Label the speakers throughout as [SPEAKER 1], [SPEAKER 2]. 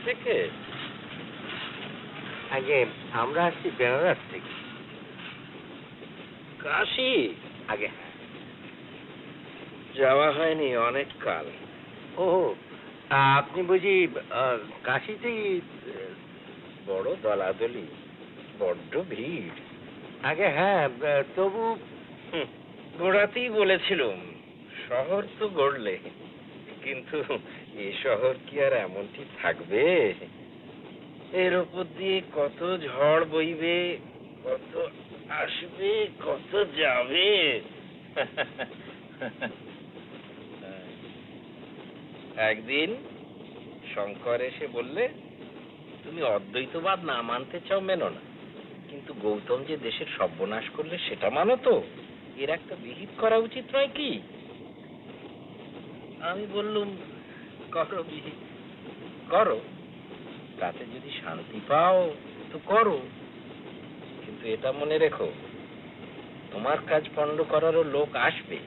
[SPEAKER 1] থেকে আগে আমরা আসছি বেনারস থেকে।
[SPEAKER 2] কাশি
[SPEAKER 1] আগে
[SPEAKER 2] যাওয়া হয়নি অনেক কাল।
[SPEAKER 1] ও আপনি বুঝি কাশিতেই?
[SPEAKER 2] বড় দলাদলি, বড্ড ভিড়।
[SPEAKER 1] আগে হ্যাঁ, তবু
[SPEAKER 2] গোড়াতেই বলেছিলুম শহর তো গড়লে, কিন্তু এ শহর কি আর এমনটি থাকবে? এর উপর দিয়ে কত ঝড় বইবে, কত আসবে, কত যাবে। একদিন শঙ্কর এসে বললে, তুমি অদ্বৈতবাদ না মানতে চাও মেনো না, কিন্তু গৌতম যে দেশের সর্বনাশ করলে সেটা মানো তো? এর একটা বিহিত করা উচিত নয় কি? আমি বললুম, করো বিহিত, করো, তাতে যদি শান্তি পাও তো করো, কিন্তু এটা মনে রেখো, তোমার কাজ পণ্ড করারও লোক আসবে,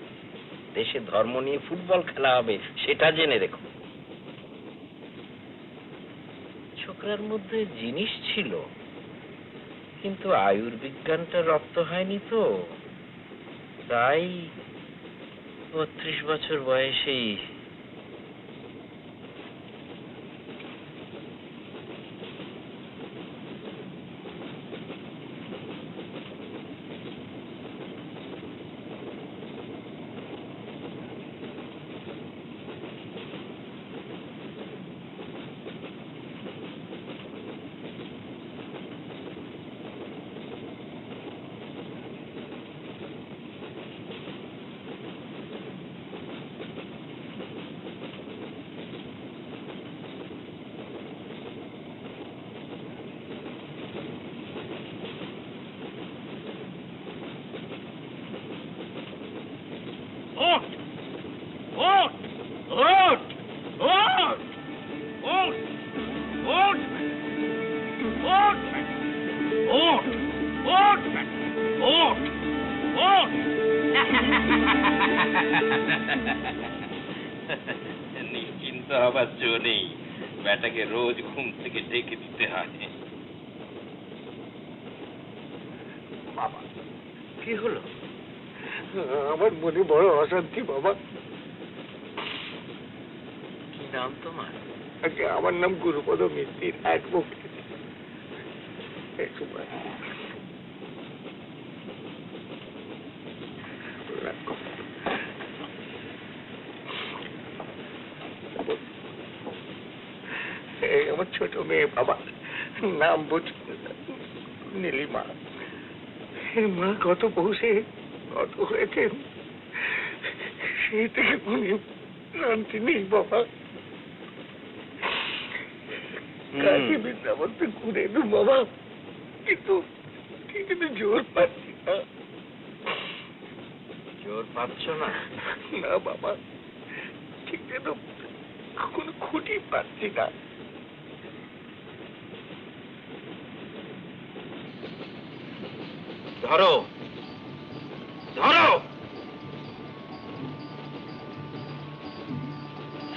[SPEAKER 2] দেশে ধর্ম নিয়ে ফুটবল খেলা হবে, সেটা জেনে রেখো। ছোকরার মধ্যে জিনিস ছিল, কিন্তু আয়ুর্বিজ্ঞানটা রপ্ত হয়নি তো, তাই ৩২ বছর বয়সেই নিশ্চিন্ত হবার জো নেই, ব্যাটাকে রোজ ঘুম থেকে ডেকে দিতে হয়।
[SPEAKER 1] বাবা
[SPEAKER 2] কি হলো?
[SPEAKER 1] আমার মনে বড় অশান্তি বাবা।
[SPEAKER 2] কি নাম তোমার?
[SPEAKER 1] আগে আমার নাম গুরুপদ মিত্তির, অ্যাডভোকেট। আমার ছোট মেয়ে বাবা, নাম বুঝ নীলিমা। মা কত পৌষে কত হয়েছেন, সেই থেকে মনে শান্তি নেই বাবা। কাশী বৃন্দাবনতে ঘুরে এলুম বাবা, কিন্তু জোর পাচ্ছি না।
[SPEAKER 2] জোর পাচ্ছ না?
[SPEAKER 1] না বাবা, ঠিক যেন কোনো খুঁটি পাচ্ছি না।
[SPEAKER 2] ধরো, ধরো,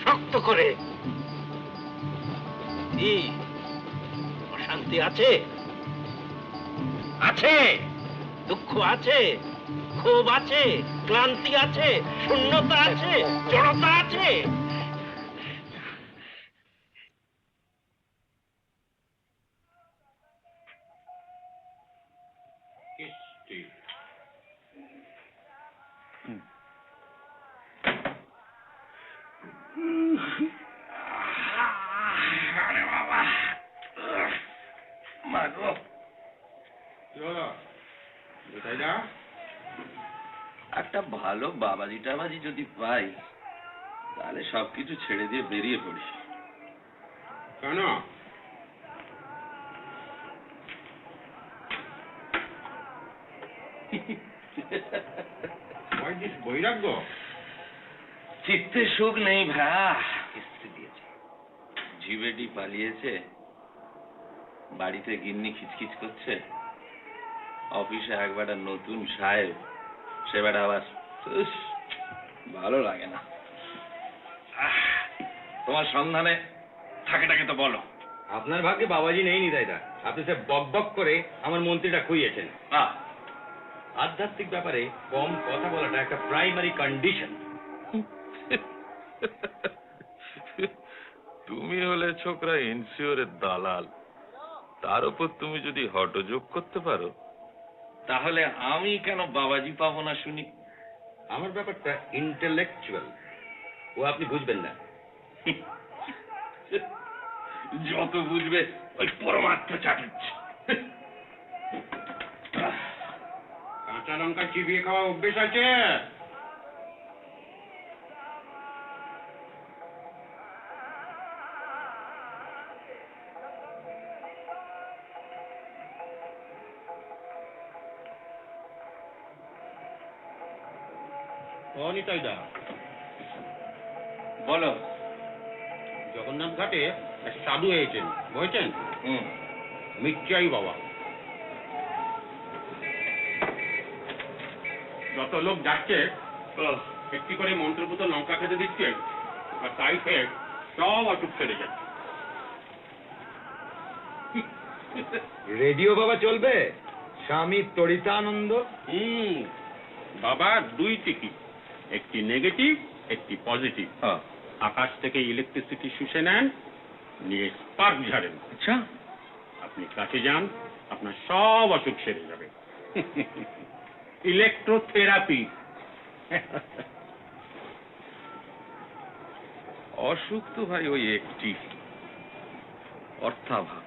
[SPEAKER 2] শক্ত করে। কি অশান্তি আছে? আছে, দুঃখ আছে, ক্ষোভ আছে, ক্লান্তি আছে, শূন্যতা আছে, জড়তা আছে।
[SPEAKER 1] আরে বাবা, মা গো।
[SPEAKER 2] একটা ভালো বাবাজি টাবাজি যদি পাই তাহলে সবকিছু ছেড়ে দিয়ে বেরিয়ে পড়ি।
[SPEAKER 3] কেন? বৈরাগ্য?
[SPEAKER 2] চিত্তে সুখ নেই ভাইয়া, কিস্তি দিয়েছে, জিবেটি পালিয়েছে, বাড়িতে গিন্নি খিচখিচ করছে, অফিসে একবার নতুন সাহেব, সে বেটা আবার উস, ভালো লাগে না। তোমার সন্ধানে থাকে তো বলো।
[SPEAKER 3] আপনার ভাগ্যে বাবাজি নেই নিতাইদা, আপনি সে বক বক করে আমার মন্ত্রীটা খুইয়েছেন। আধ্যাত্মিক ব্যাপারে কম কথা বলাটা একটা প্রাইমারি কন্ডিশন।
[SPEAKER 4] তুমি হলে ছোকরা ইনসিওরের দালাল, তার উপর তুমি যদি হঠযোগ করতে পারো,
[SPEAKER 2] তাহলে আমি কেন বাবাজি পাবো না শুনি?
[SPEAKER 3] আমার ব্যাপারটা ইন্টেলেকচুয়াল, ও আপনি বুঝবেন না।
[SPEAKER 2] যত বুঝবে ওই পরমার্থ চাটুচ্ছে।
[SPEAKER 3] কাঁচা লঙ্কা চিবিয়ে খাওয়া অভ্যেস আছে? অনিতাইদা,
[SPEAKER 2] বলো।
[SPEAKER 3] জগন্নাথ ঘাটে এক সাধু হয়েছেন, বুঝেছেন? মির্চাই বাবা। যত লোক যাচ্ছে একটি করে মন্ত্রপুত লঙ্কা খেতে দিচ্ছে, আর তাই খেয়ে সব অসুখ সেরে যাচ্ছে।
[SPEAKER 5] রেডিও বাবা চলবে? স্বামী তরিতানন্দ।
[SPEAKER 3] বাবা দুইটি কি, একটি নেগেটিভ একটি পজিটিভ। আকাশ থেকে ইলেকট্রিসিটি শুষে নেন, নিয়ে স্পার্ক ঝাড়েন।
[SPEAKER 2] আচ্ছা,
[SPEAKER 3] আপনি কাছে যান, আপনার সব অসুখ সেরে যাবে। ইলেকট্রোথেরাপি।
[SPEAKER 4] অসুখ তো ভাই ওই একটি, অর্থাভাব।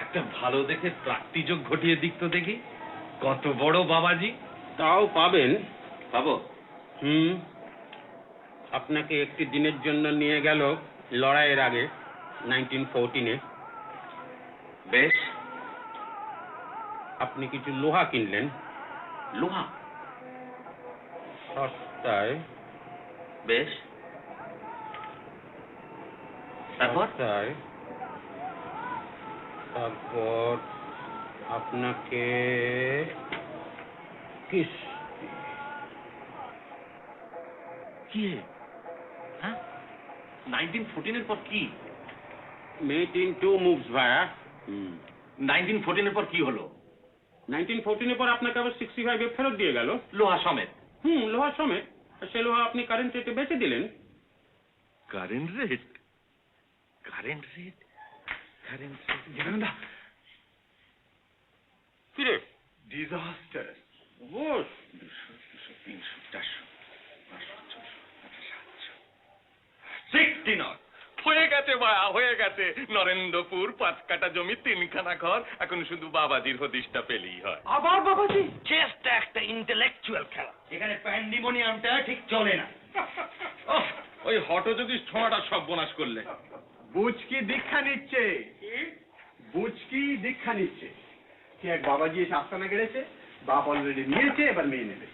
[SPEAKER 5] একটা ভালো দেখে প্রাপ্তিযোগ ঘটিয়ে দিক তো দেখি, কত বড় বাবাজি।
[SPEAKER 3] তাও পাবেন।
[SPEAKER 2] পাবো?
[SPEAKER 3] আপনাকে একটি দিনের জন্য নিয়ে গেল লড়াইয়ের আগে 1914-এ।
[SPEAKER 2] বেশ।
[SPEAKER 3] আপনি কিছু লোহা কিনলেন।
[SPEAKER 2] লোহা?
[SPEAKER 3] সস্তায়।
[SPEAKER 2] বেশ। তারপর?
[SPEAKER 3] সস্তায়। তারপর আপনাকে কিস্তি।
[SPEAKER 5] কি? হ্যাঁ, 1914-এর পর কি?
[SPEAKER 3] মেড ইন টু মুভস ভায়া।
[SPEAKER 5] 1914-এর পর কি হলো?
[SPEAKER 3] 1914-এর পর আপনাকে আবার 65-এ ফেরত দিয়ে গেল,
[SPEAKER 5] লোহা সমেত।
[SPEAKER 3] লোহা সমেত। সে লোহা আপনি কারেন্ট রেটে বেচে দিলেন।
[SPEAKER 4] Current rate? Current rate? Current rate?
[SPEAKER 5] জানান্দা,
[SPEAKER 3] ফিরে
[SPEAKER 5] ডিজাস্টার।
[SPEAKER 3] বস।
[SPEAKER 2] 200, 300, 400, 500, 600, 700,
[SPEAKER 5] 60 নট হয়ে গেছে ভায়া, হয়ে গেছে। নরেন্দ্রপুর 5 কাঠা জমি, 3খানা ঘর, এখন শুধু বাবাজির হদিশটা পেলেই হয়।
[SPEAKER 1] আবার বাবাজি?
[SPEAKER 5] চেষ্টা একটা ইন্টেলেকচুয়াল খেলা, এখানে প্যান্ডিমোনিয়ামটা ঠিক চলে না।
[SPEAKER 4] ওই হঠযোগী ছোঁয়াটা সর্বনাশ করলে।
[SPEAKER 1] বুঝকি দীক্ষা নিচ্ছে, বুঝকি দীক্ষা নিচ্ছে। সে এক বাবাজি এসে আস্তানা গেড়েছে, বাপ অলরেডি নিয়েছে, এবার মেয়ে নেবে।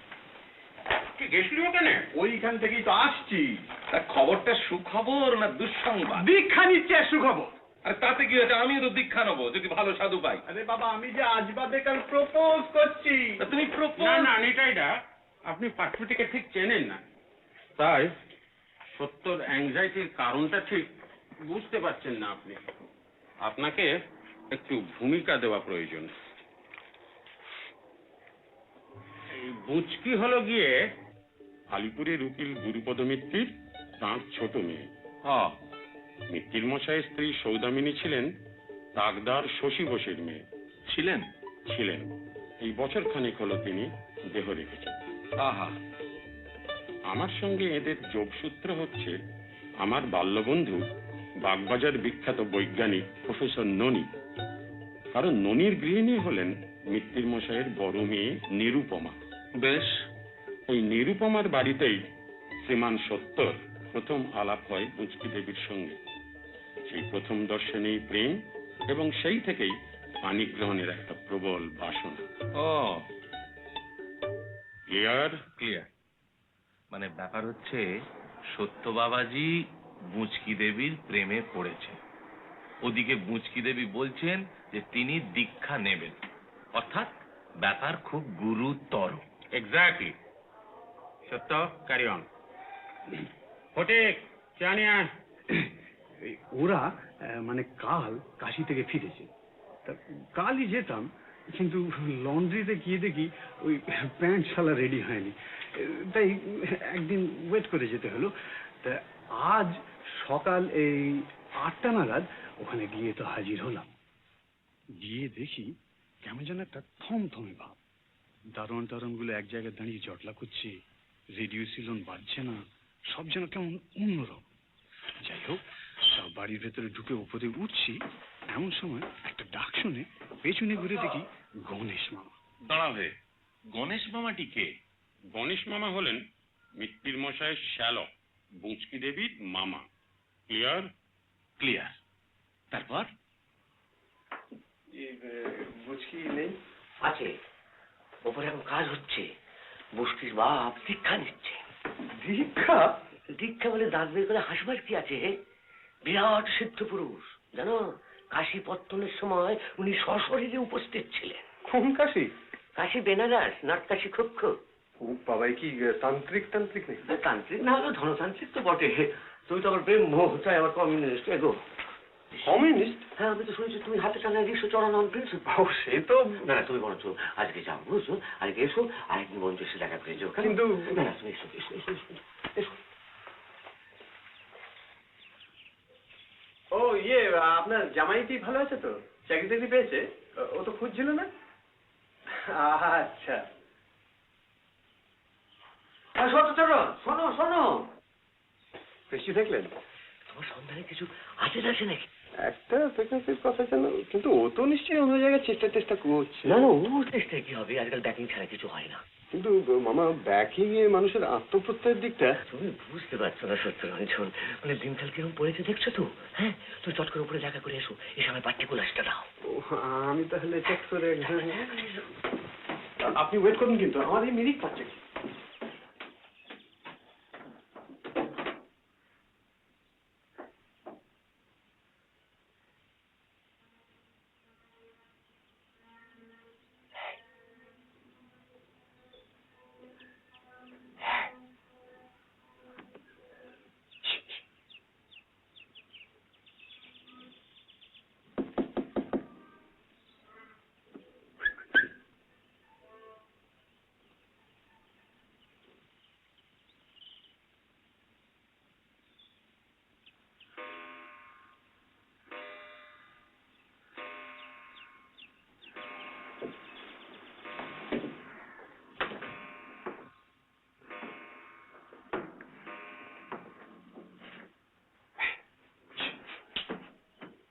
[SPEAKER 3] কি গেছিলি ওখানে?
[SPEAKER 1] ওইখান থেকেই তো আসছি।
[SPEAKER 2] তা খবরটা সুখবর না দুঃসংবাদ?
[SPEAKER 1] দীক্ষা নিচ্ছে আর সুখবর।
[SPEAKER 4] আর তাতে কি হয়েছে? আমিও তো দীক্ষা নেবো যদি ভালো সাধু পাই।
[SPEAKER 1] আরে বাবা, আমি যে আজ বাদে কাল প্রপোজ করছি।
[SPEAKER 4] তা তুমি
[SPEAKER 3] না
[SPEAKER 4] প্রপোজ?
[SPEAKER 3] না নিটাইদা, আপনি পাত্রটিকে ঠিক চেনেন না, তাই সত্যর অ্যাংজাইটির কারণটা ঠিক বুঝতে পারছেন না আপনি। আপনাকে একটু ভূমিকা দেওয়া প্রয়োজন। এই বুচকি হলো গিয়ে আলিপুরের উকিল গুরুপদ মিত্তির তাঁর ছোট মেয়ে।
[SPEAKER 4] হ্যাঁ।
[SPEAKER 3] মিত্তির মশাইয়ের স্ত্রী সৌদামিনী ছিলেন তাকদার শশী বোসের মেয়ে।
[SPEAKER 4] ছিলেন?
[SPEAKER 3] ছিলেন। এই বছর খানেক হলো তিনি দেহ রেখেছেন।
[SPEAKER 4] আহা।
[SPEAKER 3] আমার সঙ্গে এদের যোগসূত্র হচ্ছে আমার বাল্যবন্ধু বাগবাজার বিখ্যাত বৈজ্ঞানিক প্রফেসর ননি। কারণ ননির গৃহিণী হলেন মিত্তির মশাইয়ের বড় মেয়ে নিরুপমা।
[SPEAKER 4] বেশ,
[SPEAKER 3] এই নিরুপমার বাড়িতেই শ্রীমান সত্তর প্রথম আলাপ হয় বুচকি দেবীর সঙ্গে। সেই প্রথম দর্শনেই প্রেম, এবং সেই থেকেই পানি গ্রহণের একটা প্রবল বাসনা।
[SPEAKER 4] ও
[SPEAKER 3] ক্লিয়ার?
[SPEAKER 4] ক্লিয়ার। মানে ব্যাপার হচ্ছে সত্য বাবাজি বুচকি দেবীর প্রেমে পড়েছে। ওদিকে বুচকি দেবী বলছেন যে তিনি দীক্ষা নেবেন, অর্থাৎ ব্যাপার খুব গুরুতর।
[SPEAKER 3] এক্স্যাক্টলি। সত্য, ক্যারি অন। ফটিক, চা নিয়ে আয়।
[SPEAKER 1] ওরা মানে কাল কাশি থেকে ফিরেছে। তা কালই যেতাম, কিন্তু লন্ড্রিতে গিয়ে দেখি ওই প্যান্ট শালা রেডি হয়নি, তাই একদিন ওয়েট করে যেতে হলো। তা আজ সকাল এই 8টা নাগাদ ওখানে গিয়ে তো হাজির হলাম। গিয়ে দেখি কেমন যেন একটা থমথমে ভাব। দারোয়ান এক জায়গায় দাঁড়িয়ে জটলা করছে, রেডিও সিলন বাজছে না, সব যেন কেমন অন্যরকম। যাই হোক, বাড়ির ভেতরে ঢুকে উপরে উঠছি, এমন সময় একটা ডাক শুনে পেছনে ঘুরে দেখি গণেশ মামা।
[SPEAKER 4] দাঁড়াবে, গণেশ মামাটি কে?
[SPEAKER 3] গণেশ মামা হলেন মিত্তির মশাইয়ের শ্যালক, বুচকি দেবীর মামা। ক্লিয়ার?
[SPEAKER 4] ক্লিয়ার। তারপর?
[SPEAKER 1] বুঝকি নেই?
[SPEAKER 6] আছে, ওপরে এখন কাজ হচ্ছে। বুষ্টির বাপ দীক্ষা নিচ্ছে।
[SPEAKER 1] দীক্ষা?
[SPEAKER 6] দীক্ষা বলে দাঁত বের করে হাসবার কি আছে? বিরাট সিদ্ধ পুরুষ, জানো, কাশী পত্তনের সময় উনি সশরীরে উপস্থিত ছিলেন।
[SPEAKER 1] কোন কাশি?
[SPEAKER 6] কাশী বেনারস, নট কাশী খুব।
[SPEAKER 1] ও বাবাই কি তান্ত্রিক নেই?
[SPEAKER 6] তান্ত্রিক না হলেও ধনতান্ত্রিক তো বটে। তুমি তো আবার ব্রহ্ম, তাই আবার কমিউনিস্ট। এগো
[SPEAKER 1] কমিউনিস্ট?
[SPEAKER 6] হ্যাঁ, আমি তো শুনেছি তুমি হাতে টানা রিক্সা চড়ানো প্রিন্সিপাল।
[SPEAKER 1] ও, সে তো
[SPEAKER 6] না না, তুমি বরঞ্চ আজকে যাও, বুঝছো? আজকে এসো, আরেকদিন বরঞ্চ এসে দেখা করে যাও।
[SPEAKER 1] কিন্তু
[SPEAKER 6] না না, তুমি এসো এসো এসো এসো এসো।
[SPEAKER 1] ও আপনার জামাইটি ভালো আছে তো? চাকরি পেয়েছে? ও তো খুঁজছিল না? আচ্ছা।
[SPEAKER 6] শোনো শোনো,
[SPEAKER 1] বেশি দেখলেন?
[SPEAKER 6] তোমার সন্ধানে কিছু আছে না নাকি?
[SPEAKER 1] একটা ভ্যাকেন্সির কথা জানো, কিন্তু ও তো নিশ্চয়ই অন্য জায়গায় চেষ্টা করছে।
[SPEAKER 6] না না, ও চেষ্টায় কি হবে? আজকাল ব্যাকিং ছাড়া কিছু হয় না।
[SPEAKER 1] কিন্তু মামা, ব্যাকিং এ মানুষের আত্মপ্রত্যয়ের দিকটা।
[SPEAKER 6] তুমি বুঝতে পারছো না সত্যরঞ্জন, মানে দিনকাল কিরকম পড়েছে দেখছো তো? হ্যাঁ, তুমি চট করে উপরে দেখা করে এসো, এসে আমার পার্টিকুলারসটা দাও।
[SPEAKER 1] আমি তাহলে চেক করে আপনি ওয়েট করুন, কিন্তু আমার এই মিরিক পাচ্ছে।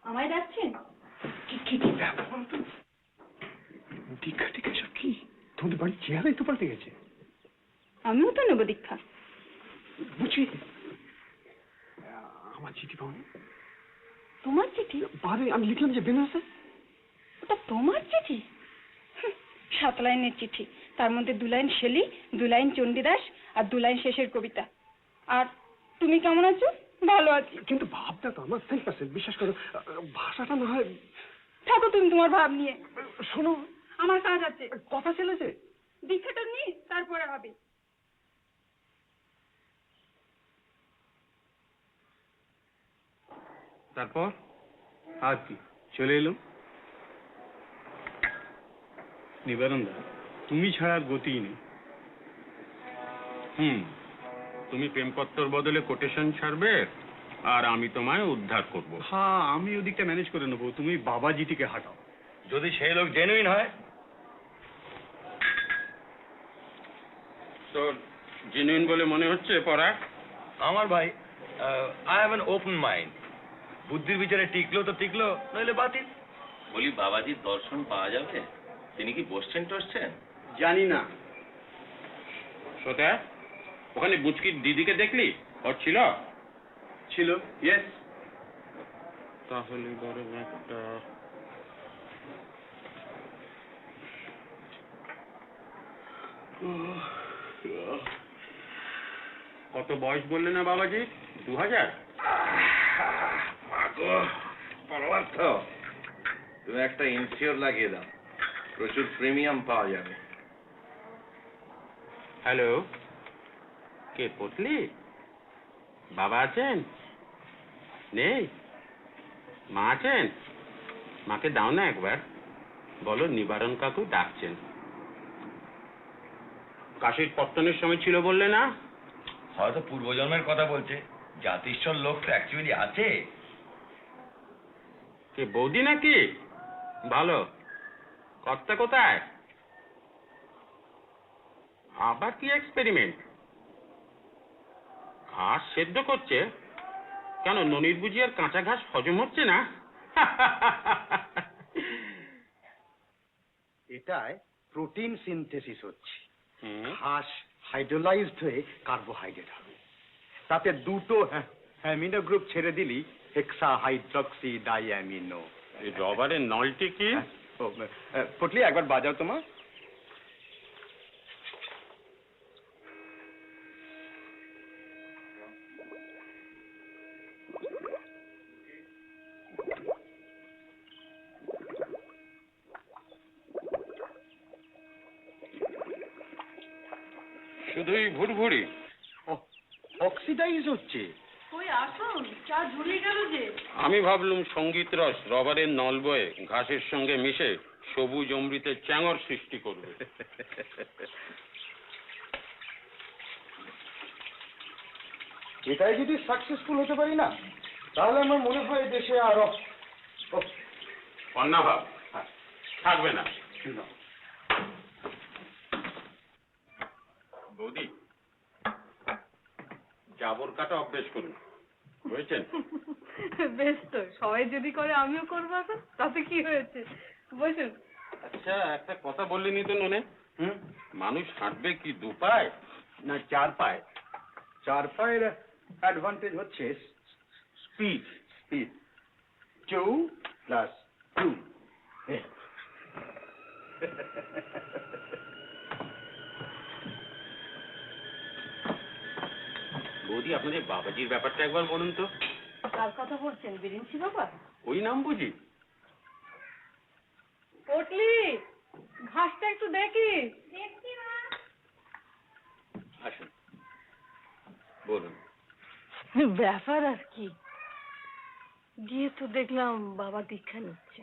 [SPEAKER 7] আমায় ডাকছেন?
[SPEAKER 1] দীক্ষা টিকা সব কি? তোমাদের বাড়ির চেহারাই তো পাল্টে গেছে।
[SPEAKER 7] আমিও তো নেবো দীক্ষা।
[SPEAKER 1] বুঝি আমার চিঠি পাওনি?
[SPEAKER 7] তোমার চিঠি?
[SPEAKER 1] বারে আমি লিখলাম যে বেনারসে।
[SPEAKER 7] ওটা তোমার চিঠি? 7 লাইনের চিঠি, তার মধ্যে 2 লাইন শেলি, 2 লাইন চণ্ডীদাস আর 2 লাইন শেষের কবিতা। আর তুমি কেমন আছো? ভালো আছি।
[SPEAKER 1] কিন্তু ভাবটা তো আমার 10%, বিশ্বাস করো। ভাষাটা না হয়।
[SPEAKER 7] থাকো তুমি তোমার ভাব নিয়ে।
[SPEAKER 1] শোনো,
[SPEAKER 7] আমার কাজ আছে।
[SPEAKER 1] কথা চলেছে।
[SPEAKER 7] দীক্ষাটা নি, তারপরে হবে।
[SPEAKER 1] তারপর আর কি, চলে এলো। নিবারণদা, তুমি ছাড়া আর গতিই নেই।
[SPEAKER 3] তুমি প্রেমপত্তর বদলে কোটেশন ছাড়বে, আর আমি তোমায় উদ্ধার করব।
[SPEAKER 1] হ্যাঁ, আমি ওদিকটা ম্যানেজ করে নেবো, তুমি বাবাজিটিকে হাঁটাও।
[SPEAKER 2] যদি সেই লোক জেনুইন হয়।
[SPEAKER 3] তো জেনুইন বলে মনে হচ্ছে পড়া?
[SPEAKER 8] আমার ভাই, I have an open mind. বুদ্ধির বিচারে টিকলো তো টিকলো, নইলে বাতিল।
[SPEAKER 4] বলি বাবাজির দর্শন পাওয়া যাবে? তিনি কি বসছেন টসছেন?
[SPEAKER 1] জানি না।
[SPEAKER 3] সোতে, ওখানে বুচকির দিদিকে দেখলি? ওর ছিল?
[SPEAKER 1] ছিল, ইয়েস।
[SPEAKER 3] তাহলে বড় একটা কত বয়স বললে না বাবাজি? 2000?
[SPEAKER 8] পরমার্থ, তুমি একটা ইনসিওর লাগিয়ে দাও, প্রচুর প্রিমিয়াম পাওয়া যাবে।
[SPEAKER 3] হ্যালো, কে পটলি? বাবা আছেন? নেই? মা আছেন? মাকে দাও না একবার, বলো নিবারণ কাকু ডাকছেন। কাশীর পত্তনের সময় ছিল বললে না?
[SPEAKER 8] হয়তো পূর্বজন্মের কথা বলছে। জাতিশ্বর লোক তো অ্যাকচুয়ালি আছে।
[SPEAKER 3] কে বৌদি নাকি? ভালো। কর্তা কোথায়? আবার কি এক্সপেরিমেন্ট? ঘাস সেদ্ধ করছে? কেন, ননির বুঝি আর কাঁচা ঘাস হজম হচ্ছে না?
[SPEAKER 1] এটায় প্রোটিন সিনথেসিস হচ্ছে।
[SPEAKER 3] হুম।
[SPEAKER 1] ঘাস হাইড্রোলাইজড হয়ে কার্বোহাইড্রেট হবে। তাতে দুটো অ্যামিনো গ্রুপ ছেড়ে দিলি হেক্সা হাইড্রক্সি ডাইঅ্যামিনো।
[SPEAKER 3] এই রবারের নলটি কি?
[SPEAKER 1] পটলি একবার বাজাও তোমার।
[SPEAKER 3] শুধুই ভুরভুরি?
[SPEAKER 1] অক্সিডাইজ হচ্ছে।
[SPEAKER 7] ওই আসুন, চা ঝুলিয়ে গেল যে।
[SPEAKER 3] আমি ভাবলুম সঙ্গীত রস রবারের নল বয়ে ঘাসের সঙ্গে মিশে সবুজ অমৃতের চ্যাঙর সৃষ্টি করবে।
[SPEAKER 1] এটাই যদি সাকসেসফুল হতে পারি না, তাহলে আমার মনে হয় দেশে আরো
[SPEAKER 3] অন্নাভাব থাকবে না। বৌদি, জাবর কাটা অভ্যেস করুন, বুঝেছেন?
[SPEAKER 7] বেশ তো, সবাই যদি করে আমিও করবো এখন, তাতে কি হয়েছে? বসুন।
[SPEAKER 3] আচ্ছা, একটা কথা বললিনি তো ননে। মানুষ হাঁটবে কি 2 পায়
[SPEAKER 1] না 4 পায়? 4 পায়ের অ্যাডভান্টেজ হচ্ছে স্পিড। 2 + 2।
[SPEAKER 3] বৌদি, আপনাদের বাবাজির ব্যাপারটা একবার বলুন তো।
[SPEAKER 7] কার কথা বলছেন, বিরিঞ্চি বাবা?
[SPEAKER 3] ওই নাম বুঝি?
[SPEAKER 7] পটলি, ঘাসটা একটু দেখি।
[SPEAKER 3] আসুন, বলুন।
[SPEAKER 9] ব্যাপার আর কি, গিয়ে তো দেখলাম বাবা দীক্ষা নিচ্ছে।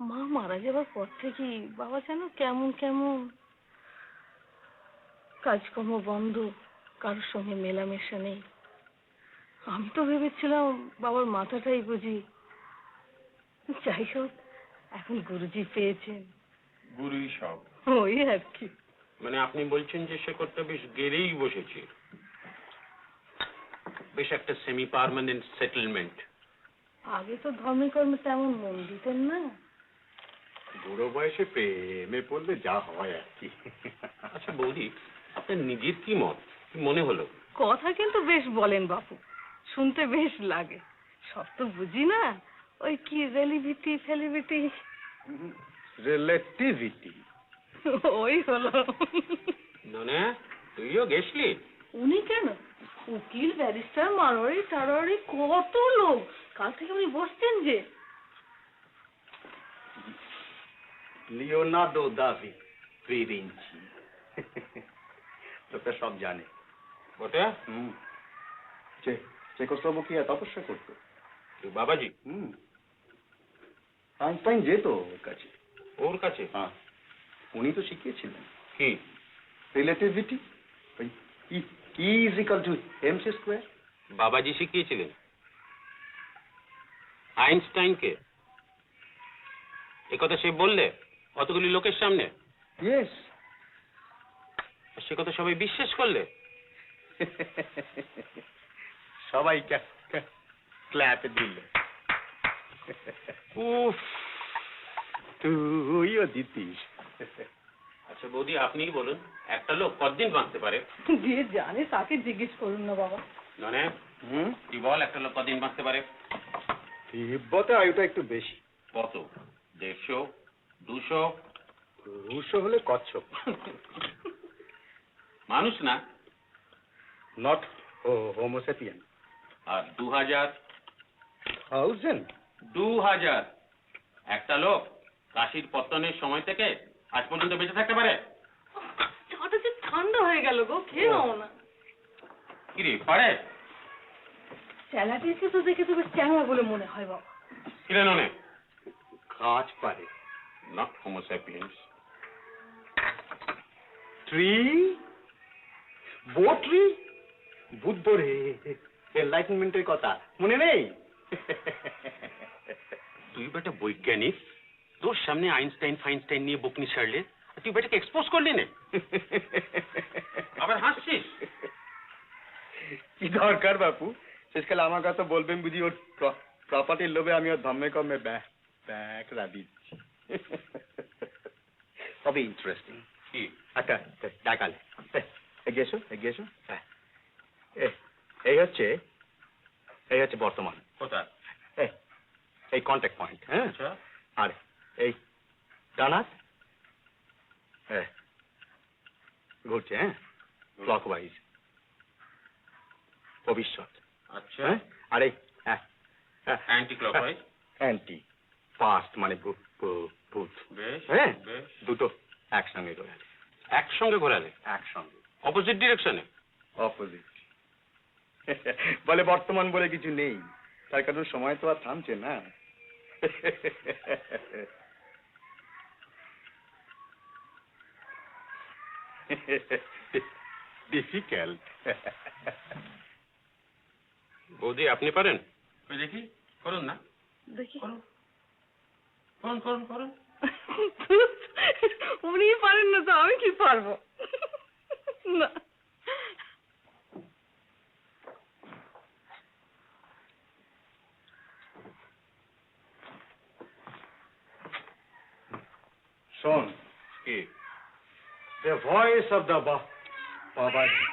[SPEAKER 9] মা মারা যাবার পর থেকেই বাবা যেন কেমন কেমন, কাজকর্ম বন্ধ, কারোর সঙ্গে মেলামেশা নেই। আমি তো ভেবেছিলাম বাবার মাথাটাই বুঝি। যাই হোক, এখন গুরুজি পেয়েছেন,
[SPEAKER 3] গুরুই সব।
[SPEAKER 9] ওই আর কি।
[SPEAKER 3] মানে আপনি বলছেন যে শেকড়টা বেশ গেড়েই বসেছে, বেশ একটা সেমি পার্মানেন্ট সেটেলমেন্ট।
[SPEAKER 9] আগে তো ধর্মে কর্মে তেমন মন দিতেন না।
[SPEAKER 1] বুড়ো বয়সে প্রেমে পড়লে যা হয় আর কি।
[SPEAKER 3] আচ্ছা বৌদি, আপনার নিজের কি মত, কি মনে হলো?
[SPEAKER 9] কথা কিন্তু বেশ বলেন বাপু, শুনতে বেশ লাগে। সব তো বুঝি না, ওই কি রিলেটিভিটি ফেলিভিটি।
[SPEAKER 1] রিলেটিভিটি
[SPEAKER 9] ওই হলো।
[SPEAKER 3] মানে তুইও গেছলি?
[SPEAKER 9] উনি কেন, উকিল ব্যারিস্টার মারোয়ারি টারোয়ারি কত লোক, কাল থেকে উনি বসছেন যে।
[SPEAKER 1] লিওনার্দো দা ভিঞ্চি, লোকটা সব জানে।
[SPEAKER 3] ওটা
[SPEAKER 1] চেকোস্লোভাকিয়া কি তপস্যা করতো
[SPEAKER 3] বাবাজি?
[SPEAKER 1] আইনস্টাইন যেত ওর কাছে।
[SPEAKER 3] ওর কাছে?
[SPEAKER 1] হ্যাঁ, উনি তো শিখিয়েছিলেন
[SPEAKER 3] কি?
[SPEAKER 1] Relativity, E=mc²।
[SPEAKER 3] বাবাজি শিখিয়েছিলেন আইনস্টাইনকে? একথা সে বললে অতগুলি লোকের সামনে?
[SPEAKER 1] ইয়েস।
[SPEAKER 3] সে কথা সবাই বিশ্বাস করলে?
[SPEAKER 1] সবাই ক্ল্যাপে দিল।
[SPEAKER 3] উফ।
[SPEAKER 1] তুইও দিতিস।
[SPEAKER 3] আচ্ছা বৌদি, আপনিই বলুন, একটা লোক কতদিন বাঁচতে পারে?
[SPEAKER 9] যে জানে তাকে জিজ্ঞেস করুন না বাবা।
[SPEAKER 3] মানে তুই বল, একটা লোক কতদিন বাঁচতে পারে?
[SPEAKER 1] তিব্বতে আয়ুটা একটু বেশি।
[SPEAKER 3] কত? 150, 200?
[SPEAKER 1] 200 হলে কচ্ছপ।
[SPEAKER 3] মানুষ না।
[SPEAKER 1] নট হোমোসেপিয়ান।
[SPEAKER 3] আর 2000?
[SPEAKER 1] 1000?
[SPEAKER 3] 2000। একটা লোক কাশীর পত্তনের সময় থেকে আজ পর্যন্ত বেঁচে থাকতে পারে?
[SPEAKER 9] চাটা যে ঠান্ডা হয়ে গেল গো, খেয়ে নাও না।
[SPEAKER 3] কি রে, পারে?
[SPEAKER 9] চেলাটিকে তো দেখে তো বেশ চ্যাংড়া বলে মনে হয় বাবা।
[SPEAKER 3] কিরে ননে?
[SPEAKER 1] কাজ পারে।
[SPEAKER 3] Not Homo sapiens.
[SPEAKER 1] ট্রি, বোট্রি, বুদ্ধ রে, এনলাইটেনমেন্টের কথা মনে নেই?
[SPEAKER 3] তুই বেটা বৈজ্ঞানিক, তোর সামনে আইনস্টাইন ফাইনস্টাইন নিয়ে বকনি ছাড়লে, আর তুই বেটাকে এক্সপোজ করলি না। আবার হাসছিস?
[SPEAKER 1] কি দরকার বাপু, শেষকালে আমার কথা বলবেন বুঝি? ওর প্রপার্টির লোভে আমি ওর ধর্মে কমে ব্যাকরা দিচ্ছি। তবে ইন্টারেস্টিং।
[SPEAKER 3] কি?
[SPEAKER 1] আচ্ছা ডাকালে এগিয়ে এসো, এগিয়ে এসো। এই হচ্ছে বর্তমান।
[SPEAKER 3] কোথায়?
[SPEAKER 1] এই কন্ট্যাক্ট পয়েন্ট। হ্যাঁ,
[SPEAKER 3] আচ্ছা।
[SPEAKER 1] আর এই ডানাত ঘুরছে, হ্যাঁ, ক্লকওয়াইজ ভবিষ্যৎ।
[SPEAKER 3] আচ্ছা।
[SPEAKER 1] হ্যাঁ, আর এই
[SPEAKER 3] অ্যান্টি ক্লকওয়াইজ।
[SPEAKER 1] অ্যান্টি পাস্ট মানে ভূত।
[SPEAKER 3] বেশ,
[SPEAKER 1] হ্যাঁ,
[SPEAKER 3] বেশ।
[SPEAKER 1] দুটো একসঙ্গে ঘোরালে।
[SPEAKER 3] একসঙ্গে ঘোরালে?
[SPEAKER 1] একসঙ্গে,
[SPEAKER 3] অপোজিট ডিরেকশনে?
[SPEAKER 1] অপোজিট। বলে বর্তমান বলে কিছু নেই, তার কারণ সময় তো আর থামছে না। ডিফিকাল্ট।
[SPEAKER 3] বৌদি, আপনি পারেন? ওই দেখি, করুন না।
[SPEAKER 9] দেখি
[SPEAKER 3] করুন করুন করুন।
[SPEAKER 9] উনি পারেন না তো আমি কি পারবো? না।
[SPEAKER 1] শোন,
[SPEAKER 3] কি?
[SPEAKER 1] the voice of the Babaji.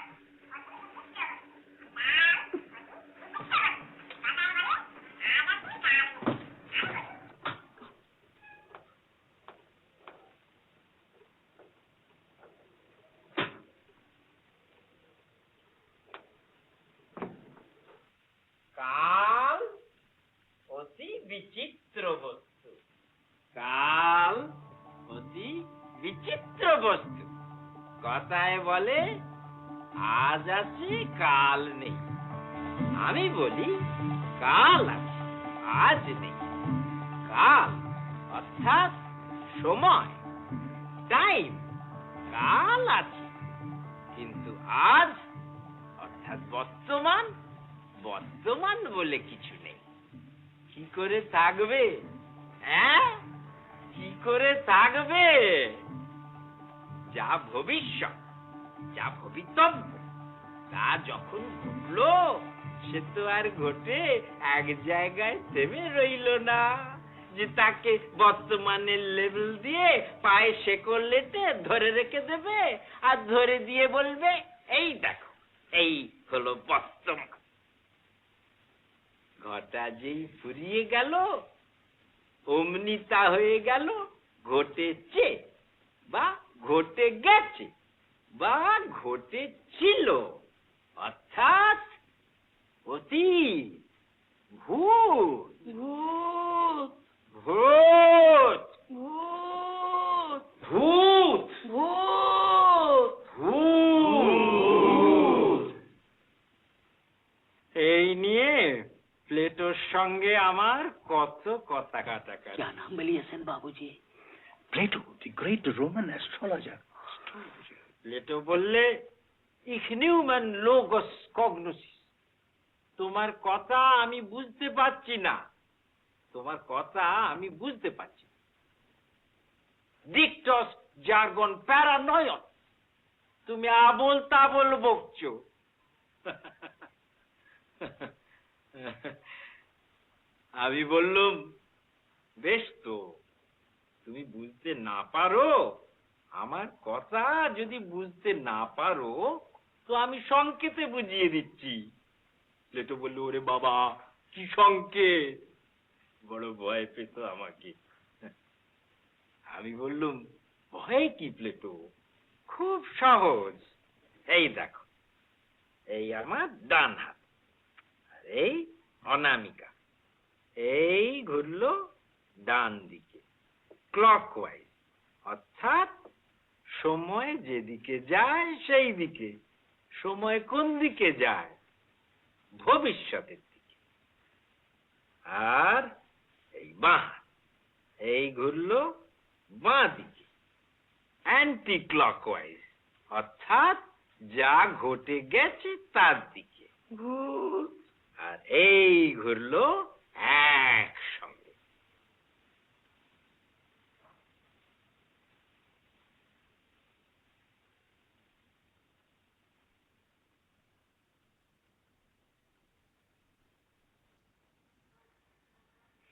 [SPEAKER 2] কাল অতি বিচিত্র বস্তু, কাল অতি বিচিত্র বস্তু। কথায় বলে আজ আছে কাল নেই, আমি বলি কাল আছে আজ নেই। কাল অর্থাৎ সময়, টাইম, কাল আছে, কিন্তু আজ অর্থাৎ বর্তমান, বর্তমান বলে কিছু নেই। কি করে থাকবে? হ্যাঁ, কি করে থাকবে? যা ভবিষ্যৎ, যা ভবিতব্য, তা যখন ঘটলো সে তো আর ঘটে এক জায়গায় থেমে রইল না যে তাকে বর্তমানের লেভেল দিয়ে পায়ে শেকড় লেটে ধরে রেখে দেবে আর ধরে দিয়ে বলবে এই দেখো এই হলো বর্তমান। ঘটা যেই ফুরিয়ে গেল অমনি তা হয়ে গেল ঘটেছে বা ঘটে গেছে বা ঘটেছিল, অর্থাৎ অতীত, ভূত, ভূত, ভূত, ভূত, ভূত, ভূত। এই নিয়ে প্লেটোর সঙ্গে আমার কত কথা কাটাকাটি।
[SPEAKER 6] क्या नाम बलिएसन बाबूजी?
[SPEAKER 1] Plato, the great Roman astrologer.
[SPEAKER 2] Plato বললে ইখনিউম্যান লোগস কগনোসিস। তোমার কথা আমি বুঝতে পারছি না, তোমার কথা আমি বুঝতে পারছি না। ডিকটস জার্গন প্যারানয়ন, তুমি আবোল তাবোল বকছো। আমি বললুম, বেশ তো, তুমি বুঝতে না পারো, আমার কথা যদি বুঝতে না পারো তো আমি সংকেতে বুঝিয়ে দিচ্ছি। প্লেটো বলল, ওরে বাবা, কি সংকেত! বড় ভয় পেত আমাকে। আমি বললুম, ভয় কি প্লেটো, খুব সহজ। এই দেখো, এই আমার ডান হাত, আর এই অনামিকা, এই ঘুরলো ডান দিকে ক্লকওয়াইজ, অর্থাৎ সময় যেদিকে যায় সেই দিকে। সময় কোন দিকে যায়? ভবিষ্যতের দিকে। আর এই বাঁ হাত, এই ঘুরলো বাঁ দিকে অ্যান্টি ক্লকওয়াইজ, অর্থাৎ যা ঘটে গেছে তার দিকে। আর এই ঘুরলো একসঙ্গে।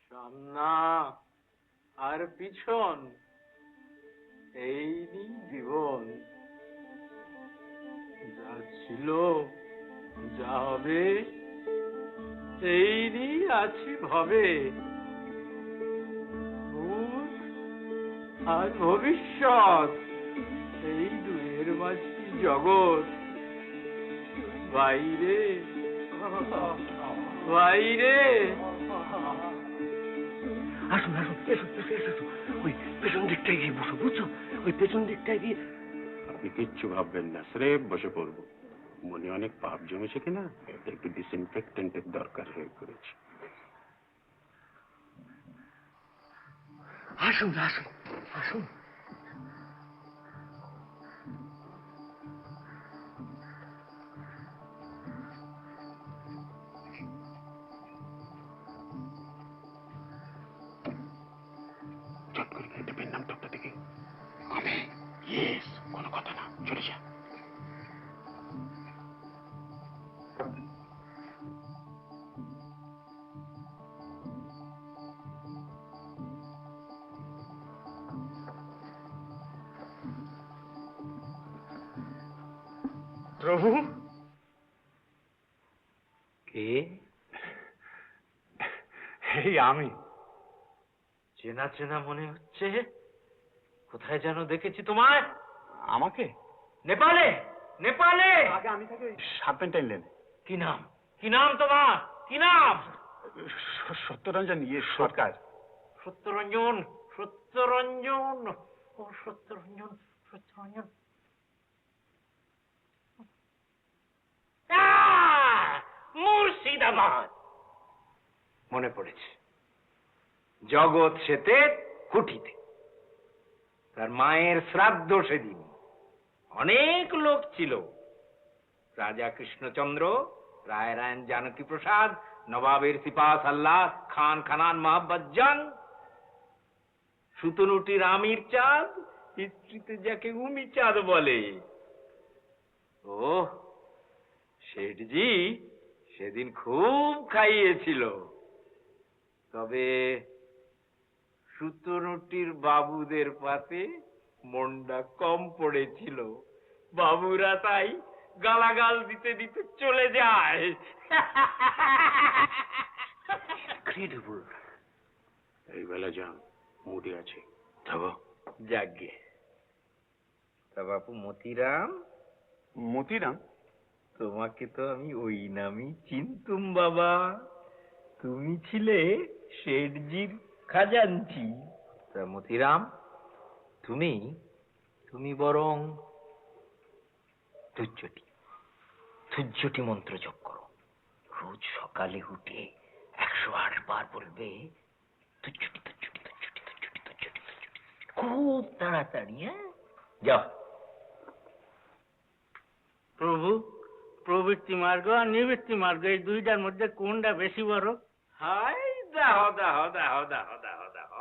[SPEAKER 2] সামনা আর পিছন, এই জীবন। যা ছিল, যা হবে, এই আছি ভবে। ভূত আর ভবিষ্যৎ, এই দুয়ের মাঝে জগৎ। বাইরে বাইরে।
[SPEAKER 6] আসুন আসুন, এসো এসো এসো এসো। ওই পেছন দিকটায় গিয়ে বসো, বুঝছো? ওই পেছন দিকটায় গিয়ে।
[SPEAKER 1] আপনি কিচ্ছু ভাববেন না, স্রেফ বসে পড়বো। মনে অনেক পাপ জমেছে কিনা, একটু ডিসইনফেক্টেন্টের দরকার হয়ে পড়েছে।
[SPEAKER 6] আসুন আসুন আসুন।
[SPEAKER 1] চট করে খেতে পেন নাম টপটা থেকে। আমি ইয়েস, কোনো কথা না, চলে যা।
[SPEAKER 6] প্রভু,
[SPEAKER 2] কে?
[SPEAKER 6] এই আমি।
[SPEAKER 2] চেনা চেনা মনে হচ্ছে, কোথায় যেন দেখেছি তোমায়।
[SPEAKER 1] আমাকে?
[SPEAKER 2] নেপালে, নেপালে।
[SPEAKER 1] আগে আমি তাকে সার্পেন্টাইন লেন।
[SPEAKER 2] কি নাম, কি নাম তোমার, কি নাম?
[SPEAKER 1] সত্যরঞ্জন সরকার।
[SPEAKER 2] সত্যরঞ্জন, সত্যরঞ্জন, ও সত্যরঞ্জন, সত্যরঞ্জন। মুর্শিদাবাদ। মনে পড়েছে, জগৎ সেতে কুঠিতে, তার মায়ের শ্রাদ্ধ সেদিন। অনেক লোক ছিল, রাজা কৃষ্ণচন্দ্র, রায়রায়ণ জানকী প্রসাদ, নবাবের সিপাহ সাল্লাহ, খান খানান মাহবাজ্জান, সুতনুটির আমির চাঁদ, স্ত্রীতে যাকে উমি চাঁদ বলে। ও শেঠজি সেদিন খুব খাইয়েছিল। তবে সুতনুটির বাবুদের পাতে মনটা কম পড়েছিল। বাবুরা তাই গালাগাল দিতে দিতে চলে যায়।
[SPEAKER 1] এই বেলা যান, মুডে আছে, যাবো।
[SPEAKER 2] যাগে। তা বাপু মতিরাম,
[SPEAKER 1] মতিরাম?
[SPEAKER 2] তোমাকে তো আমি ওই নামই চিনতুম বাবা। তুমি ছিলে শেঠজির খাজাঞ্চি। তা মতিরাম, তুমি তুমি বরং তুজ্জটি মন্ত্র জপ করো। রোজ সকালে উঠে 108 বার বলবে তুজ্জটি তুজ্জটি তুজ্জটি তুজ্জটি তুজ্জটি তুজ্জটি, খুব তাড়াতাড়ি। হ্যাঁ, যাও।
[SPEAKER 10] প্রভু, প্রবৃত্তি মার্গ আর নিবৃত্তি মার্গ, এই দুইটার মধ্যে কোনটা বেশি বড়?
[SPEAKER 2] হাই দাহ দাহ দাহ দাহ দাহ দাহ।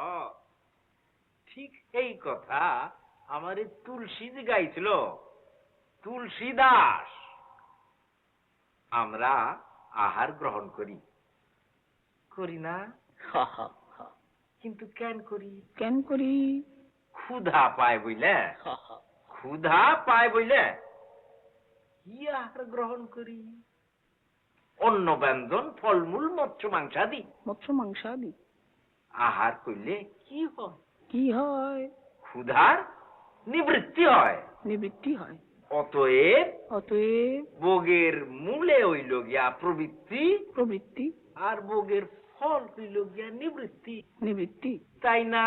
[SPEAKER 2] ঠিক এই কথা আমার তুলসী গাইছিল। তুলসী দাস আমরা আহার গ্রহণ করি করি না? কিন্তু কেন করি?
[SPEAKER 9] কেন করি?
[SPEAKER 2] ক্ষুধা পায় বইলে, ক্ষুধা পায় বইলে কি আহার গ্রহণ করি? অন্ন ব্যঞ্জন, ফলমূল, মৎস্য মাংসাদি।
[SPEAKER 9] মৎস্য মাংসাদি
[SPEAKER 2] আহার করলে কি হয়?
[SPEAKER 9] কি হয়?
[SPEAKER 2] ক্ষুধার নিবৃত্তি হয়।
[SPEAKER 9] নিবৃত্তি হয়।
[SPEAKER 2] অতএব
[SPEAKER 9] অতএব
[SPEAKER 2] ভোগের মূলে হইল গিয়া প্রবৃত্তি,
[SPEAKER 9] প্রবৃত্তি,
[SPEAKER 2] আর ভোগের ফল হইল গিয়া নিবৃত্তি।
[SPEAKER 9] নিবৃত্তি,
[SPEAKER 2] তাই না?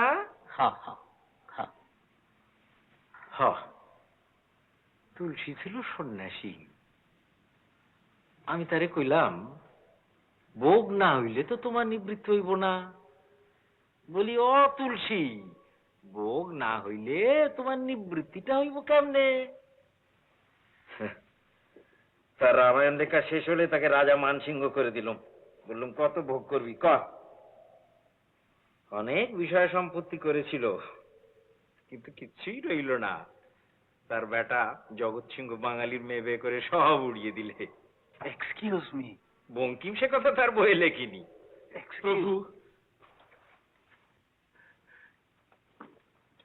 [SPEAKER 2] তুলসী ছিল সন্ন্যাসী। আমি তারে কইলাম, ভোগ না হইলে তো তোমার নিবৃত্তি হইব না। বলি, ও তুলসী, ভোগ না হইলে তোমার নিবৃত্তিটা হইব কেমনে? তার রামায়ণ লেখা শেষ হলে তাকে রাজা মানসিংহ করে দিলাম। বললাম, কত ভোগ করবি কর। অনেক বিষয় সম্পত্তি করেছিল, কিন্তু কিচ্ছুই রইল না। তার বেটা জগৎ সিংহ বাঙালির মেয়ে বিয়ে করে সব উড়িয়ে দিলে।
[SPEAKER 1] এক্সকিউজ মি,
[SPEAKER 2] বঙ্কিম সে কথা তার বইয়ে লেখিনি।
[SPEAKER 5] প্রভু,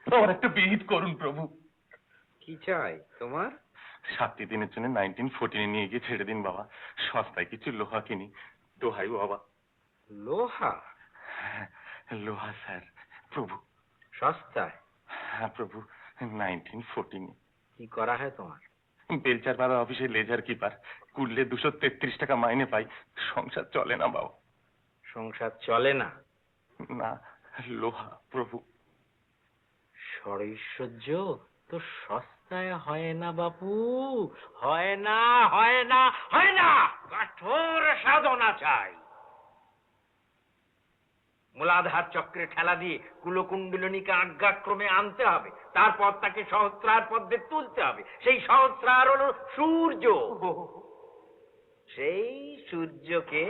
[SPEAKER 5] আমার একটা বিহিত করুন প্রভু।
[SPEAKER 2] কি চাই তোমার?
[SPEAKER 5] 7 দিনের জন্য 1914 নিয়ে গিয়ে ছেড়ে দিন বাবা। সস্তায় কিছু লোহা কিনি, দোহাই বাবা।
[SPEAKER 2] লোহা?
[SPEAKER 5] লোহা স্যার প্রভু।
[SPEAKER 2] সস্তায়?
[SPEAKER 5] হ্যাঁ প্রভু, 1914।
[SPEAKER 2] কি করা হয় তোমার?
[SPEAKER 5] বেলচার বাবা অফিসে লেজার কিপার, কুড়লে 233 টাকা মাইনে পাই। সংসার চলে না বাবা।
[SPEAKER 2] সংসার চলে না?
[SPEAKER 5] না, লোহা প্রভু।
[SPEAKER 2] শ্বৈশ্বর্য তো সস্তায় হয় না বাপু, হয় না, হয় না, হয় না। কঠোর সাধনা চাই। মূলাধার চক্রে ঠেলা দিয়ে কুলকুণ্ডলিনীকে আজ্ঞাক্রমে আনতে হবে, তারপর তাকে সহস্রার পদ্মে তুলতে হবে। সেই সহস্রার হলো সূর্য। সেই সূর্যকে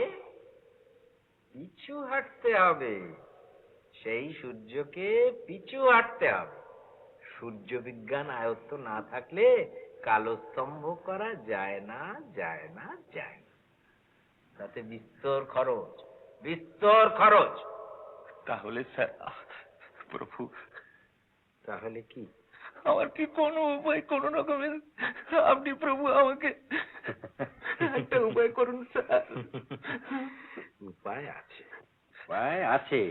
[SPEAKER 2] পিছু হাঁটতে হবে, সেই সূর্যকে পিছু হাঁটতে হবে। সূর্য বিজ্ঞান আয়ত্ত না থাকলে কালো স্তম্ভ করা যায় না, যায় না, যায় না। তাতে বিস্তর খরচ, বিস্তর খরচ।
[SPEAKER 5] তাহলে স্যার প্রভু,
[SPEAKER 2] তাহলে কি?
[SPEAKER 5] আমার কি কোনো উপায়, কোন রকমের আপনি প্রভু আমাকে একটা উপায় করুন স্যার।
[SPEAKER 2] উপায় আছে, উপায় আছে,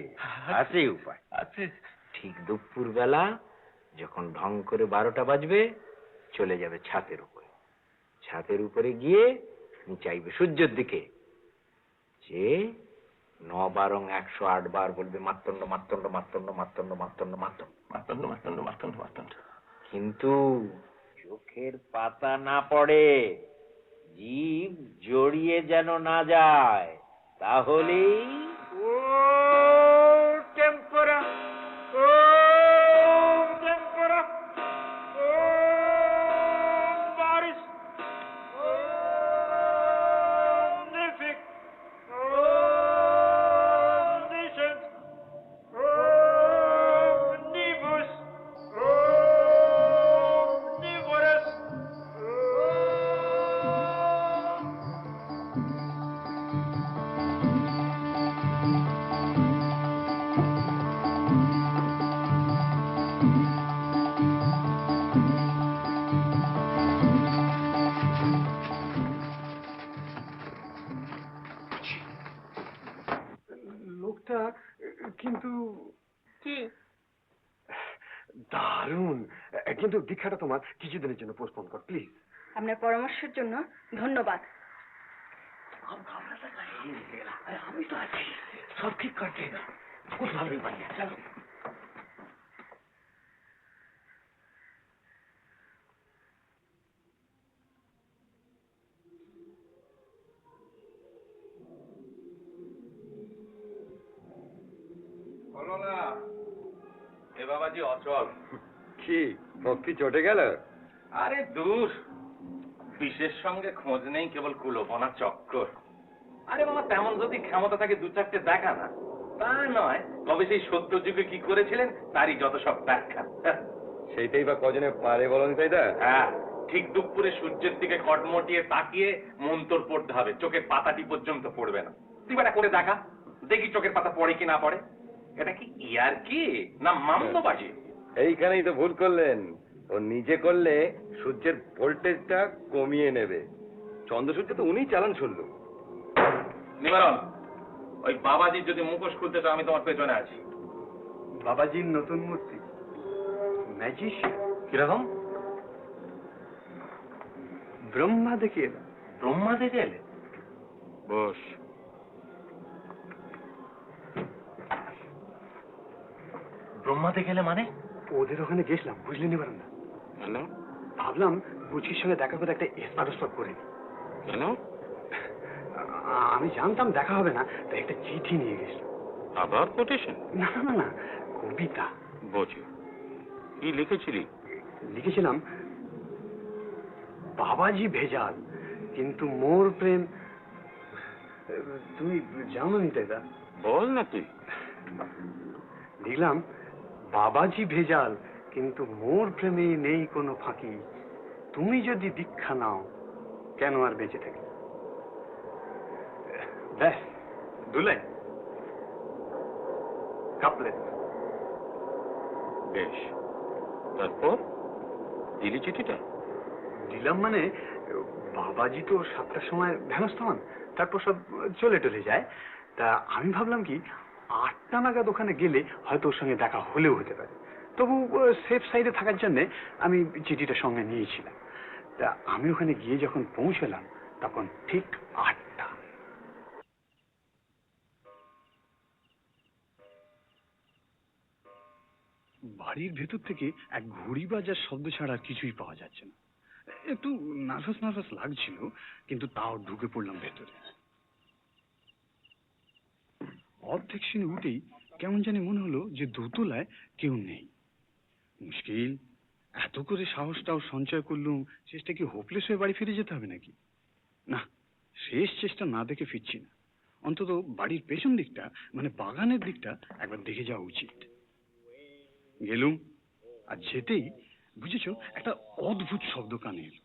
[SPEAKER 2] আছে উপায়
[SPEAKER 5] আছে।
[SPEAKER 2] ঠিক দুপুর বেলা যখন ঢং করে 12টা বাজবে, চলে যাবে ছাতের উপরে। ছাতের উপরে গিয়ে চাইবে সূর্যের দিকে, যে 9 12 108 বার বলবে মার্তণ্ড, মার্তণ্ড, মার্তণ্ড, মার্তণ্ড, মার্তণ্ড, মার্তণ্ড,
[SPEAKER 5] মার্তণ্ড, মার্তণ্ড, মার্তণ্ড, মার্তণ্ড।
[SPEAKER 2] কিন্তু চোখের পাতা না পড়ে, জীব জড়িয়ে যেন না যায়, তাহলেই ও টেম্পোরা, ও টেম্পোরা, ও বারিশ, ও নেফিক, ও নিশেন, ও নিবুস, ও নিবরস,
[SPEAKER 1] লোকটা কিন্তু
[SPEAKER 9] কি?
[SPEAKER 1] দারুণ, কিন্তু দীক্ষাটা তোমার কিছুদিনের জন্য পোস্টপোন কর প্লিজ।
[SPEAKER 7] আপনার পরামর্শের জন্য ধন্যবাদ।
[SPEAKER 6] আমি তো আছি, সব ঠিক করতে খুব ভালোই পারি। চলো।
[SPEAKER 8] বলো না, এ বাবাজি অচল।
[SPEAKER 1] কি ভক্তি চটে গেল?
[SPEAKER 5] আরে দূর, বিশেষ সঙ্গে খোঁজ নেই, কেবল কুলোপনা চক্কর। আরে বাবা, তেমন যদি ক্ষমতা থাকে 2-4টে দেখা না। তা নয়, তবে সেই সত্য যুগে কি করেছিলেন তারই যত সব ব্যাখ্যা।
[SPEAKER 1] সেইটাই বা কজনে পারে বলুন, তাই না?
[SPEAKER 5] হ্যাঁ, ঠিক দুপুরে সূর্যের দিকে কটমটিয়ে তাকিয়ে মন্তর পড়তে হবে, চোখের পাতাটি পর্যন্ত পড়বে না। তুই বেটা করে দেখা, দেখি চোখের পাতা পড়ে কি না পড়ে। এটা কি ইয়ার কি না মামদোবাজি?
[SPEAKER 8] এইখানেই তো ভুল করলেন। ও নিজে করলে সূর্যের ভোল্টেজটা কমিয়ে নেবে। চন্দ্রসূর্য তো উনিই চালান শুনলো।
[SPEAKER 5] নিবারণ, ওই বাবাজির যদি মুখোশ খুলতে চাও আমি তোমার পেছনে আছি।
[SPEAKER 1] বাবাজির নতুন মূর্তি ম্যাজিশিয়ান
[SPEAKER 5] কিরকম?
[SPEAKER 1] ব্রহ্মা দেখে এলাম।
[SPEAKER 5] ব্রহ্মা দেখে এলে?
[SPEAKER 3] বস।
[SPEAKER 5] ব্রহ্মা দেখে এলে মানে?
[SPEAKER 1] ওদের ওখানে গেছিলাম, বুঝলেন এবার না?
[SPEAKER 3] কেন?
[SPEAKER 1] ভাবলাম বুচির সঙ্গে দেখা করে একটা এসপার করে নিই।
[SPEAKER 3] কেন?
[SPEAKER 1] আমি জানতাম দেখা হবে না, তাই একটা চিঠি নিয়ে গেছিলাম।
[SPEAKER 3] আবার কোটেশন?
[SPEAKER 1] না না না, কবিতা।
[SPEAKER 3] বুঝি। কি লিখেছিলি?
[SPEAKER 1] লিখেছিলাম, বাবাজি ভেজাল কিন্তু মোর প্রেম। তুমি জানো নি দাদা?
[SPEAKER 3] বল না তুই।
[SPEAKER 1] লিখলাম, বাবাজি ভেজাল কিন্তু মোর প্রেমে নেই কোনো ফাঁকি, তুমি যদি দীক্ষা নাও কেন আর বেঁচে থাকি। ব্যাস, দুলাই কাপলেট।
[SPEAKER 3] বেশ, তারপর দিলি চিঠিটা?
[SPEAKER 1] দিলাম মানে, বাবাজি তো 7টার সময় ধ্যানস্থ হন, তারপর সব চলে টলে যায়। তা আমি ভাবলাম কি 8টা নাগাদ ওখানে গেলে হয়তো ওর সঙ্গে দেখা হলেও হতে পারে। তবু সেফ সাইডে থাকার জন্য আমি চিঠিটা সঙ্গে নিয়েছিলাম। তা আমি ওখানে গিয়ে যখন পৌঁছলাম তখন ঠিক 8টা। বাড়ির ভেতর থেকে এক ঘুড়ি বাজার শব্দ ছাড়া আর কিছুই পাওয়া যাচ্ছে না। একটু নার্ভাস লাগছিল, কিন্তু তাও ঢুকে পড়লাম ভেতরে। অর্ধেক সিনে উঠেই কেমন জানি মনে হলো যে দোতলায় কেউ নেই। মুশকিল, এত করে সাহসটাও সঞ্চয় করলুম, শেষটা কি হোপলেস হয়ে বাড়ি ফিরে যেতে হবে নাকি? না, শেষ চেষ্টা না দেখে ফিরছি না। অন্তত বাড়ির পেছন দিকটা মানে বাগানের দিকটা একবার দেখে যাওয়া উচিত। গেলুম, আর যেতেই বুঝেছ একটা অদ্ভুত শব্দ কানে এলো।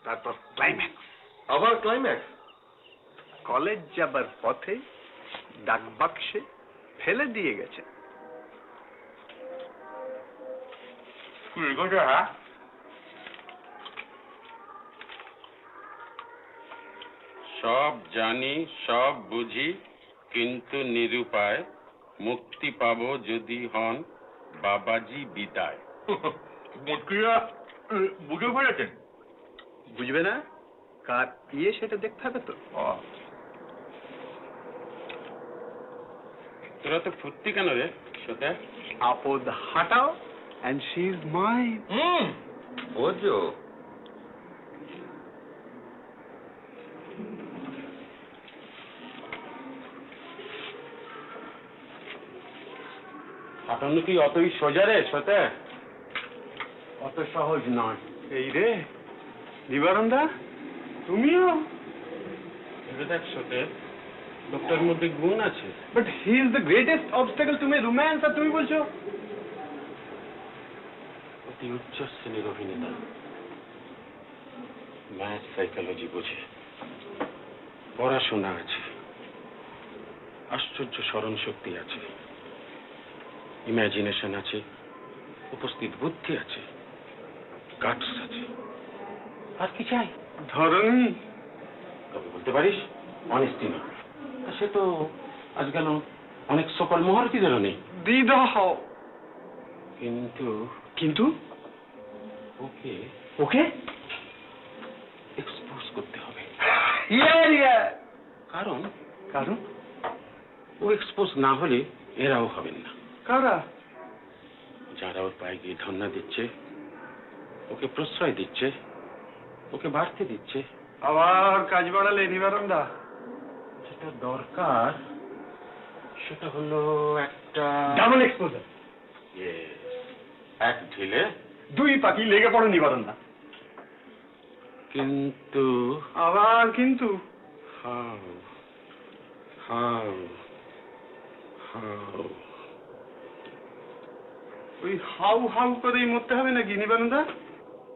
[SPEAKER 1] তারপর ক্লাইম্যাক্স।
[SPEAKER 5] আবার ক্লাইম্যাক্স?
[SPEAKER 1] কলেজ যাবার পথে ডাক বাক্সে ফেলে দিয়ে গেছে।
[SPEAKER 3] সব জানি, সব বুঝি, কিন্তু নিরুপায়, মুক্তি পাবো যদি হন বাবাজি বিদায়।
[SPEAKER 5] মুটকিরা বুঝে ফেলেছেন?
[SPEAKER 1] বুঝবে না? কার ইয়ে সেটা দেখতে হবে তো।
[SPEAKER 3] তোরা তো ফুর্তি কেন রে সোতে?
[SPEAKER 1] আপদ হাটাও and she is mine.
[SPEAKER 8] বোঝো
[SPEAKER 3] কাটানো কি অতই সোজা রে সোতে?
[SPEAKER 1] অত সহজ নয়। এই রে নিবারণদা, তুমিও।
[SPEAKER 3] ভেবে দেখ সোতে, লোকটার মধ্যে গুণ আছে।
[SPEAKER 1] But he is the greatest obstacle to my romance, আর তুমি বলছো?
[SPEAKER 3] অতি উচ্চ শ্রেণীর অভিনেতা, ম্যাথ সাইকোলজি বোঝে, পড়াশোনা আছে, আশ্চর্য স্মরণ শক্তি আছে, ইমাজিনেশন আছে, উপস্থিত বুদ্ধি আছে, গাটস আছে। আর কি চাই?
[SPEAKER 1] ধরনী।
[SPEAKER 3] তবে বলতে পারিস অনেস্টি না। সে তো আজকাল অনেক সকল মহারথীদেরও নেই।
[SPEAKER 1] দিদা হও।
[SPEAKER 3] কিন্তু
[SPEAKER 1] কিন্তু
[SPEAKER 3] ওকে
[SPEAKER 1] ওকে
[SPEAKER 3] এক্সপোজ করতে হবে।
[SPEAKER 1] কারণ
[SPEAKER 3] ও এক্সপোজ না হলে এরাও হবেন না।
[SPEAKER 1] কারা?
[SPEAKER 3] যারা ওর পায়ে গিয়ে ধন্না দিচ্ছে, ওকে প্রশ্রয় দিচ্ছে, ওকে বাড়তে দিচ্ছে।
[SPEAKER 1] আবার কাজ বাড়ালে নিবারণদা।
[SPEAKER 3] যেটা দরকার সেটা হলো একটা
[SPEAKER 1] ডাবল এক্সপোজার।
[SPEAKER 3] এক ঢিলে
[SPEAKER 1] দুই পাখি, লেগে পড়ো নিবারণদা।
[SPEAKER 3] কিন্তু
[SPEAKER 1] আবার কিন্তু
[SPEAKER 3] হাউ হাউ হাউ
[SPEAKER 1] ওই হাউ হাউ করেই মরতে হবে নাকি নিবারণদা?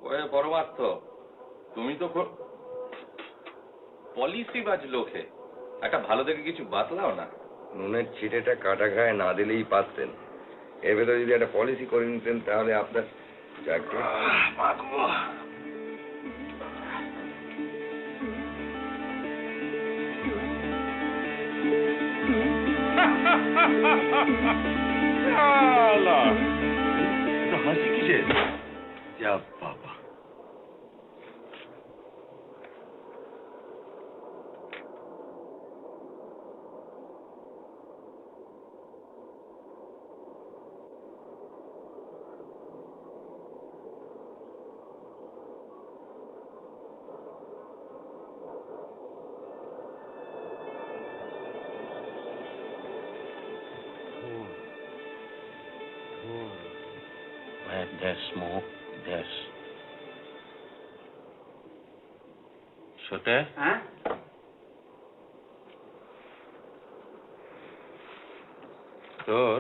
[SPEAKER 5] ওরে পরমার্থ, তুমি তো পলিসিবাজ লোকে, একটা ভালো দেখে কিছু বাতলাও না।
[SPEAKER 8] নুনের ছিটেটা কাটা ঘায়ে না দিলেই পারতেন। এর ভেতরে যদি একটা পলিসি করে নিতেন তাহলে আপনার চাকরি। হাসি কিসের? যা বাবা।
[SPEAKER 3] Where there's smoke, there's সোতে।
[SPEAKER 1] হ্যাঁ,
[SPEAKER 3] তোর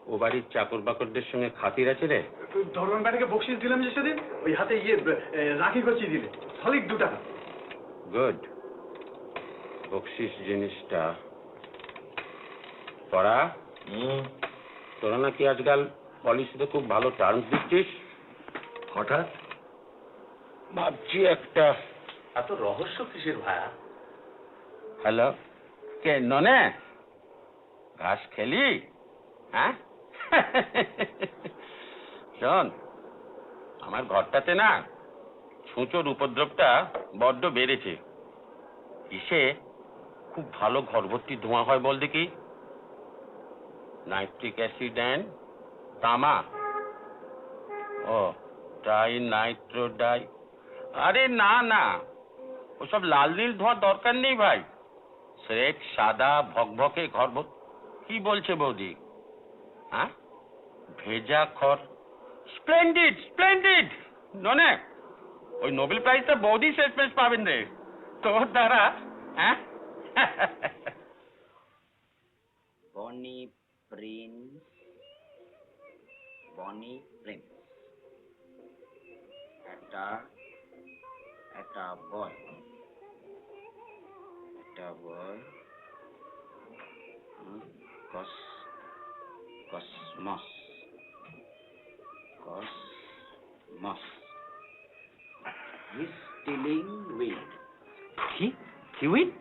[SPEAKER 3] ও বাড়ির চাকর বাকরদের সঙ্গে খাতির আছে রে?
[SPEAKER 1] ধর্মন ব্যাটাকে বকশিস দিলাম যে সেদিন, ওই হাতে ইয়ে রাখি গছিয়ে দিলে, সলিড 2 টাকা।
[SPEAKER 3] গুড। বকশিস জিনিসটা পড়া। তোরা নাকি আজকাল পলিসিতে খুব ভালো টার্মস দিচ্ছিস।
[SPEAKER 8] হঠাৎ
[SPEAKER 3] ভাবছি একটা।
[SPEAKER 6] এত রহস্য কিসের ভায়া?
[SPEAKER 3] হ্যালো, কে ননে? ঘাস খেলি? হ্যাঁ? শোন, আমার ঘরটাতে না ছুঁচোর উপদ্রবটা বড্ড বেড়েছে। ইসে খুব ভালো ঘর ভর্তি ধোঁয়া হয় বল দেখি। নাইট্রিক অ্যাসিড অ্যান্ড তামা। ও ট্রাই নাইট্রোডাই। আরে না না, ওসব লাল নীল ধোঁয়ার দরকার নেই ভাই। স্রেফ সাদা ভকভকে ঘর কি বলছে বৌদি? হ্যাঁ, ভেজা খড়। Splendid splendid. ননে, ওই নোবেল প্রাইজটা বৌদি শেষমেশ পাবেন রে তোর দ্বারা। হ্যাঁ,
[SPEAKER 11] বনি প্রিন্স, বনি প্রিন্স, একটা boy, cos cosmos cosmos whistling wind.
[SPEAKER 2] কি কি wind?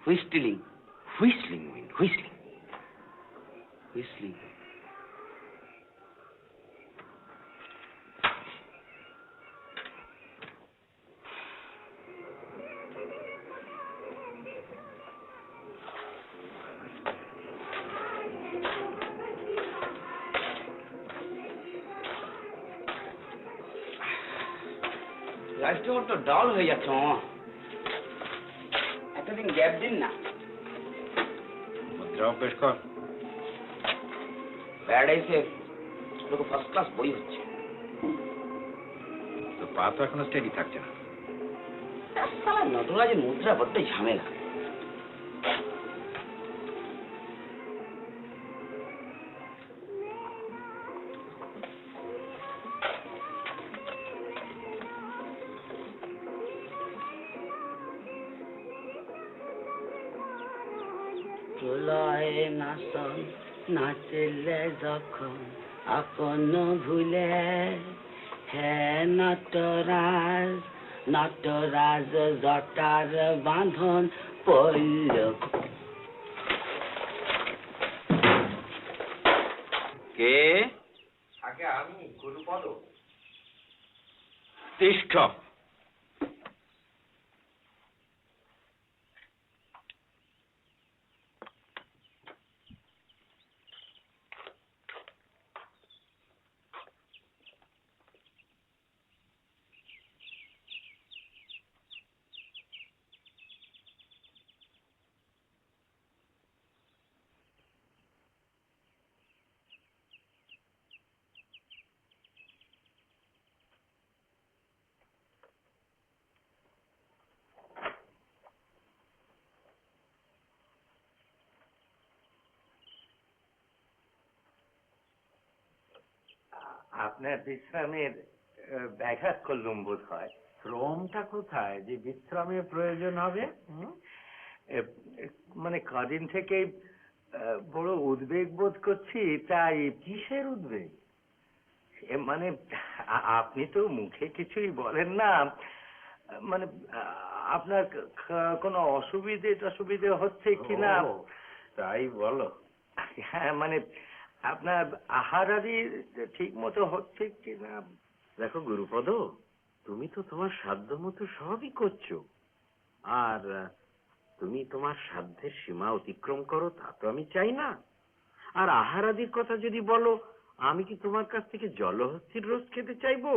[SPEAKER 11] Whistling whistling wind, whistling whistling. লাইফটা বড্ড ডাল হয়ে যাচ্ছে মামা, এতদিন গ্যাপ দিন না।
[SPEAKER 2] মুদ্রা অভ্যেস কর।
[SPEAKER 11] প্যারাডাইসে লোক ফার্স্ট ক্লাস বই হচ্ছে।
[SPEAKER 2] তো পা তো এখনো স্টেডি থাকছে না।
[SPEAKER 11] সালা নটরাজের মুদ্রা বড্ড ঝামেলা। প্রলয়ে নাচন নাচিলে যখন আপন ভুলে, হে নটরাজ নটরাজ জটার বাঁধন পড়ল।
[SPEAKER 2] কে?
[SPEAKER 8] আগে আমি গুরুপদ।
[SPEAKER 2] তিষ্ঠ।
[SPEAKER 10] আপনার বিশ্রামের ব্যাঘাত করলুম বোধ হয়। শ্রমটা কোথায় যে বিশ্রামের প্রয়োজন হবে? মানে কদিন থেকে বড় উদ্বেগ বোধ করছি। তাই কিসের উদ্বেগ? মানে আপনি তো মুখে কিছুই বলেন না। মানে আপনার কোনো অসুবিধে হচ্ছে কিনা তাই বলো। হ্যাঁ, মানে আপনার আহার আদি ঠিক মতো হচ্ছে কিনা। দেখো গুরুপদ, তুমি তো তোমার সাধ্য মতো সবই করছো, আর তুমি তোমার সাধ্যের সীমা অতিক্রম করো তা তো আমি চাই না। আর আহার আদির কথা যদি বলো, আমি কি তোমার কাছ থেকে জলহস্তির রোজ খেতে চাইবো?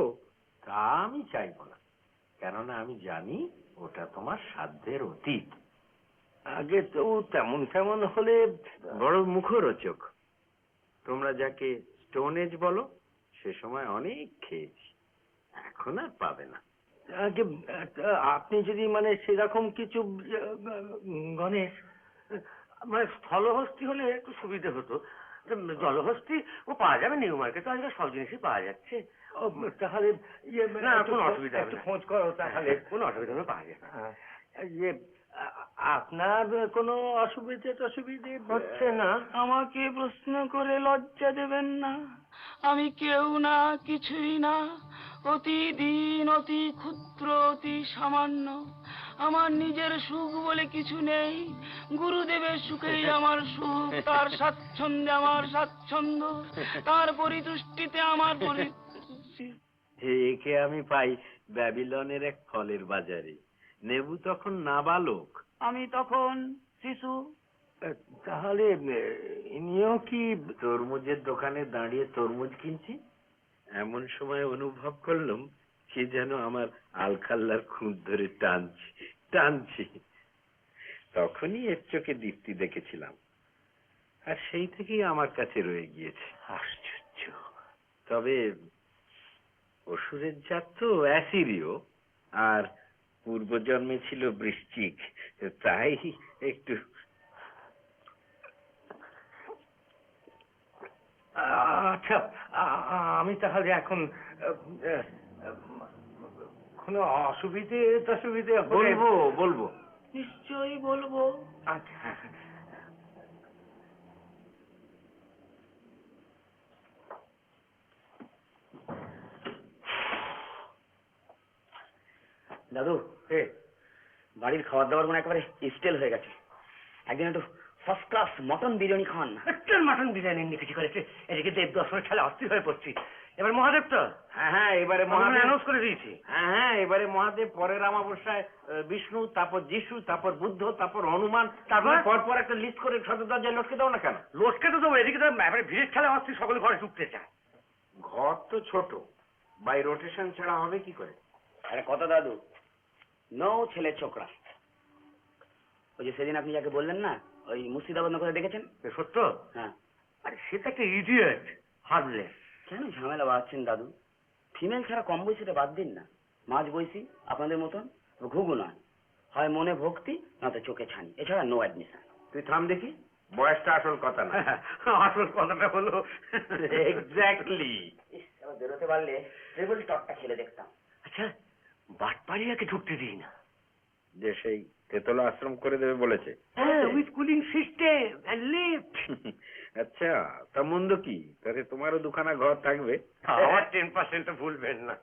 [SPEAKER 10] তা আমি চাইবো না, কেননা আমি জানি ওটা তোমার সাধ্যের অতীত। আগে তো তেমন হলে বড় মুখরোচক। তোমরা যাকে স্টোন এজ বলো, সে সময় অনেক খেয়েছি, এখন আর পাবে না। আগে আপনি যদি মানে সেরকম কিছু গণেশ, মানে স্থলহস্তি হলে একটু সুবিধে হতো। জলহস্তি ও পাওয়া যাবে নিউ মার্কেটে, আজকাল সব জিনিসই পাওয়া যাচ্ছে। তাহলে না, কোনো অসুবিধা হবে না, খোঁজ করো তাহলে। কোনো অসুবিধা হবে, পাওয়া যাবে। ইয়ে, আপনার কোনো অসুবিধে হচ্ছে না?
[SPEAKER 12] আমাকে প্রশ্ন করে লজ্জা দেবেন না। আমি কেউ না, কিছুই না, প্রতিদিন অতি ক্ষুদ্র, অতি সামান্য। আমার নিজের সুখ বলে কিছু নেই। গুরুদেবের সুখেই আমার সুখ, তার স্বাচ্ছন্দ্যে আমার স্বাচ্ছন্দ্য, তার পরিতুষ্টিতে আমার পরিতুষ্টি।
[SPEAKER 10] একে আমি পাই ব্যাবিলনের এক ফলের বাজারে। নেবু তখন নাবালক,
[SPEAKER 12] আমি তখন শিশু।
[SPEAKER 10] তাহলে ইনিও কি তরমুজের দোকানে দাঁড়িয়ে তরমুজ কিনছি? এমন সময় অনুভব করলাম সে যেন আমার আলখাল্লার খুঁত ধরে টানছি। তখনই এর চোখে দীপ্তি দেখেছিলাম, আর সেই থেকেই আমার কাছে রয়ে গিয়েছে। আশ্চর্য। তবে অসুরের জাত তো অ্যাসিরীয়, আর পূর্বজন্মে ছিল বৃশ্চিক, তাই একটু। আচ্ছা, আমি তাহলে এখন কোনো অসুবিধে বলবো? নিশ্চয়ই বলবো। আচ্ছা,
[SPEAKER 11] দাদু বাড়ির খাবার দাবার মানে একেবারে স্টেল হয়ে গেছে। একদিন একটু ফার্স্ট ক্লাস মটন বিরিয়ানি খান না।
[SPEAKER 10] মটন বিরিয়ানি নিয়ে কিছু করেছে, এদিকে দেব দর্শনের খেলা অস্থির হয়ে পড়ছি। এবার মহাদেব তো
[SPEAKER 5] হ্যাঁ এবারে মহাদেব
[SPEAKER 10] অ্যানাউন্স করে দিয়েছি।
[SPEAKER 5] হ্যাঁ এবারে মহাদেব, পরের অমাবস্যায় বিষ্ণু, তারপর যিশু, তারপর বুদ্ধ, তারপর হনুমান, তারপর পর একটা লিস্ট করে সদর দরজায় লটকে দাও না কেন?
[SPEAKER 10] লোটকে তো দেবো, এদিকে তো এবারে ভিড়ের খেলা অস্থির, সকলে ঘরে ঢুকতে চায়।
[SPEAKER 5] ঘর তো ছোট, বাই রোটেশন ছাড়া হবে কি করে?
[SPEAKER 11] আরে কত দাদু, নো ছেলে ছোকরা। ওই যে সেদিন আপনি যাকে বললেন না, ওই মুর্শিদাবাদ নগরে দেখেছেন?
[SPEAKER 10] সত্য?
[SPEAKER 11] হ্যাঁ।
[SPEAKER 10] আরে সে তো একটা ইডিয়েট, হার্মলেস।
[SPEAKER 11] কেন ঝামেলা বাড়াচ্ছেন দাদু? ফিমেল ছাড়া কম বয়সীটা বাদ দিন না। মাঝ বয়সী আপনাদের মতন ঘুঘু নয়, হয় মনে ভক্তি নয়তো চোখে ছানি, এছাড়া নো অ্যাডমিশন।
[SPEAKER 5] তুই থাম দেখি, বয়সটা আসল কথা না।
[SPEAKER 10] আসল কথাটা হলো
[SPEAKER 5] এক্স্যাক্টলি।
[SPEAKER 11] এবার বেরোতে পারলে ট্রেবল টকটা খেলে দেখতাম।
[SPEAKER 10] আচ্ছা, বাটপাড়িয়াকে ঢুকতে দিই না।
[SPEAKER 5] যে সেই তেতলা আশ্রম করে দেবে বলেছে।
[SPEAKER 10] With cooling system and lift.
[SPEAKER 5] আচ্ছা, তা মন্দ কি? তাহলে তোমারও দুখানা ঘর থাকবে।
[SPEAKER 10] আমার 10% ভুলবেন না।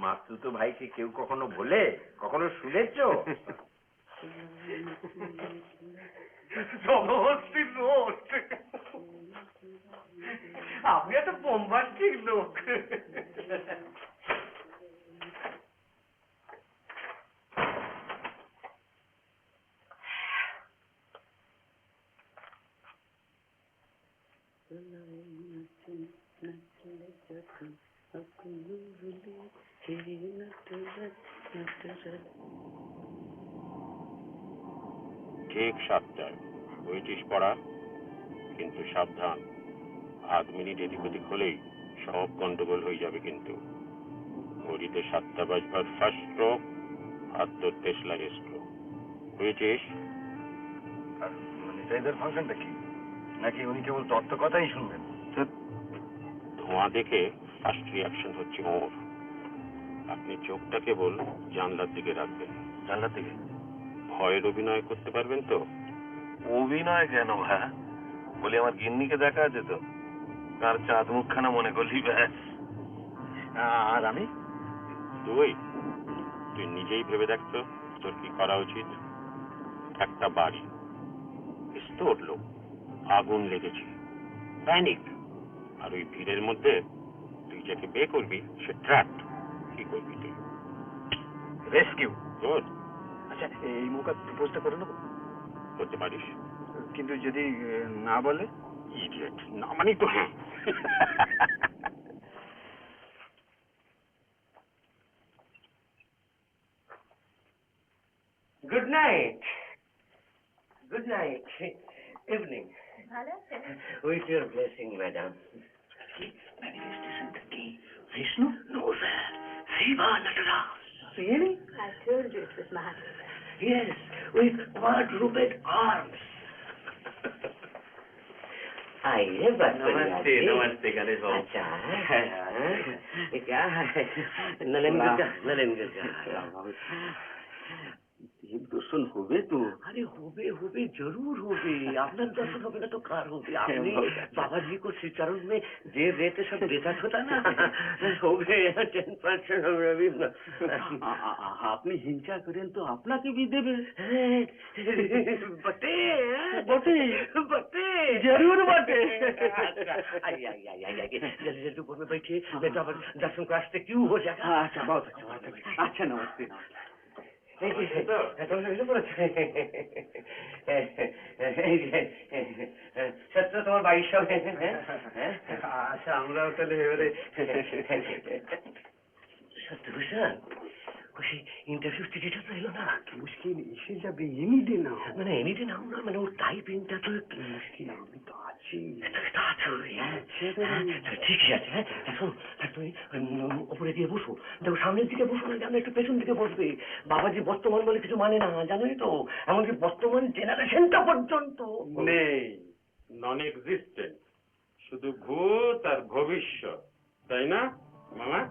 [SPEAKER 5] মাসুতো ভাইকে কেউ কখনো বলে, কখনো শুনেছ?
[SPEAKER 10] আপনি এত বোম্বাস্টিক লোক।
[SPEAKER 3] ঠিক 7টায় বইটিস পড়া, কিন্তু সাবধান, আধ মিনিট এদিক ওদিক হলেই সব গন্ডগোল হয়ে যাবে। কিন্তু ঘড়িতে 7টা বাজবার ফার্স্ট স্ট্রোক, আর তোর টেসলা স্ট্রোক। বুঝেছিস?
[SPEAKER 8] এদের ফাংশনটা কি? নাকি উনি কেবল তত্ত্ব কথাই শুনবেন?
[SPEAKER 3] ধোঁয়া দেখে ফার্স্ট রিয়াকশন হচ্ছে ওর। আপনি চোখটা কেবল জানলার দিকে রাখবেন।
[SPEAKER 8] জানলার দিকে?
[SPEAKER 3] ভয়ের অভিনয় করতে পারবেন তো?
[SPEAKER 8] অভিনয় কেন ভাই? বলি আমার গিন্নিকে দেখা আছে তো, তার চাঁদ মুখখানা মনে করলি ব্যাস। আর আমি?
[SPEAKER 3] তুই নিজেই ভেবে দেখতো তোর কি করা উচিত। একটা বাড়ি, স্তোর লোক, আগুন লেগেছে, প্যানিক, আর ওই ভিড়ের মধ্যে তুই যাকে বিয়ে করবি সে ট্র্যাপড। কি করবি তুই?
[SPEAKER 8] রেস্কিউ।
[SPEAKER 3] গুড।
[SPEAKER 8] আচ্ছা, এই মৌকা প্রপোজটা করে নেবো?
[SPEAKER 3] করতে পারিস,
[SPEAKER 8] কিন্তু যদি না বলে?
[SPEAKER 3] ইডিয়েট, না মানে তো হ্যাঁ।
[SPEAKER 10] Good night. Good night. Evening.
[SPEAKER 9] ভালো আছেন?
[SPEAKER 10] With your blessing madam. ম্যানিফেস্টেশনটা কি? Vishnu? No sir, Shiva Nataraj. Really?
[SPEAKER 9] I told you it was Mahadev.
[SPEAKER 10] Yes, with quadruped arms. आइए बात
[SPEAKER 8] नमस्ते, नमस्ते गणेश बाबू।
[SPEAKER 10] अच्छा, क्या है? नलन गुर्जा।
[SPEAKER 11] দর্শন হবে তো?
[SPEAKER 10] আরে হবে হবে, जरूर হবে। আপনার দর্শন হবে না তো কার হবে? আপনি बाबाजी को श्री चरण में जे रेट सब बेचा होता ना, হবে 10% হবে अभी।
[SPEAKER 11] আপনি হিংসা করেন তো আপনাকে भी দেবে।
[SPEAKER 10] बटे
[SPEAKER 11] বটে
[SPEAKER 10] बटे
[SPEAKER 11] जरूर बटे।
[SPEAKER 10] आइए आइए आइए आइए, जल्दी जल्दी ऊपर में बैठिए, नहीं तो अपन दर्शन को रास्ते क्यों हो जाएगा।
[SPEAKER 11] अच्छा, बहुत अच्छा, बहुत अच्छा। अच्छा, नमस्ते।
[SPEAKER 10] সত্য তোমার বাড়ির সঙ্গে?
[SPEAKER 11] আচ্ছা, আমরাও তাহলে এবারে
[SPEAKER 10] সত্যভূষণ, ওই ইন্টারভিউ টিকিটটা তো এলো না।
[SPEAKER 11] মুশকিল এসে যাবে এনি ডে না।
[SPEAKER 10] মানে এনি ডে নাও না, মানে ওর টাইপিংটা তো একটু
[SPEAKER 11] মুশকিল। আমি তো আছি।
[SPEAKER 10] ঠিকই আছে। হ্যাঁ, শোনো, তুমি ওপরে দিয়ে বসো, দেখো সামনের দিকে বসো না, জানো একটু পেছন দিকে বসবে। বাবাজি বর্তমান বলে কিছু মানে না, জানোই তো, এমনকি বর্তমান জেনারেশনটা পর্যন্ত
[SPEAKER 3] নেই, নন এক্সিস্টেন্ট, শুধু ভূত আর ভবিষ্যৎ, তাই না মামা?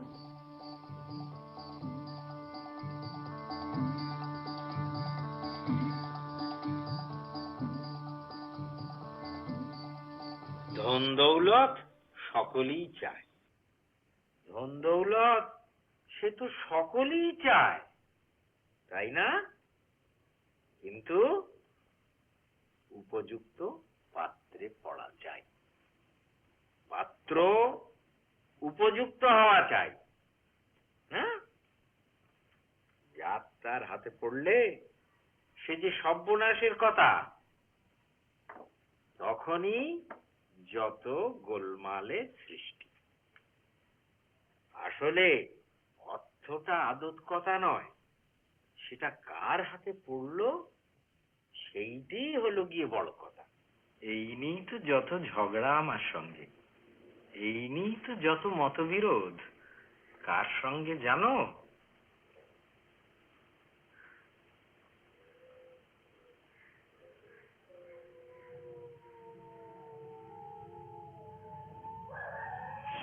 [SPEAKER 2] ধন দৌলত সকলেই চায়, ধন দৌলত সে তো সকলেই চায়,
[SPEAKER 10] তাই না? কিন্তু উপযুক্ত পাত্রে পড়া চাই, পাত্র উপযুক্ত হওয়া চাই। হ্যাঁ, যাত্রার হাতে পড়লে সে যে সর্বনাশের কথা, তখনই যত গোলমালের সৃষ্টি। আসলে অর্থটা আদত কথা নয়, সেটা কার হাতে পড়লো সেইটাই হলো গিয়ে বড় কথা। এই নিয়েই তো যত ঝগড়া আমার সঙ্গে, এই নিয়েই তো যত মতবিরোধ। কার সঙ্গে জানো?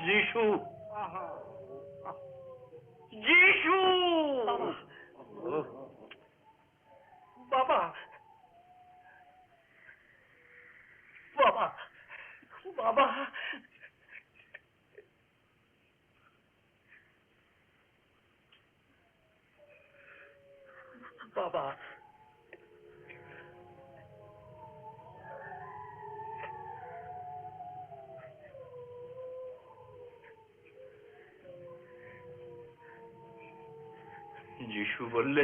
[SPEAKER 10] যিশু। যিশু বাবা, বাবা, বাবা, বাবা, যিশু বললে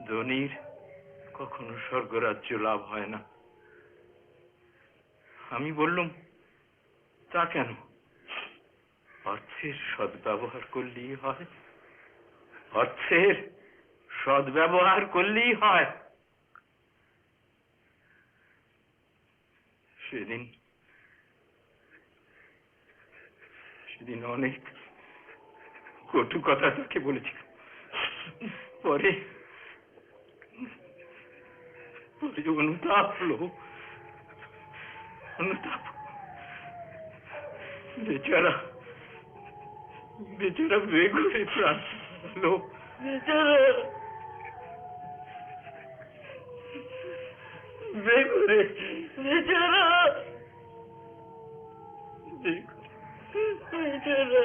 [SPEAKER 10] ধনীর কখনো স্বর্গরাজ্য লাভ হয় না। আমি বললুম, তা কেন? অর্থের সদ্ব্যবহার করলেই হয়, অর্থের সদ্ব্যবহার করলেই হয়। সেদিন অনেক কটু কথা তাকে বলেছিল। পরে অনুতাপ হলো, অনুতাপ। বেচারা বেঘরে প্রাণ হলো, বেচারা বেঘরে, বেচারা বেচারা।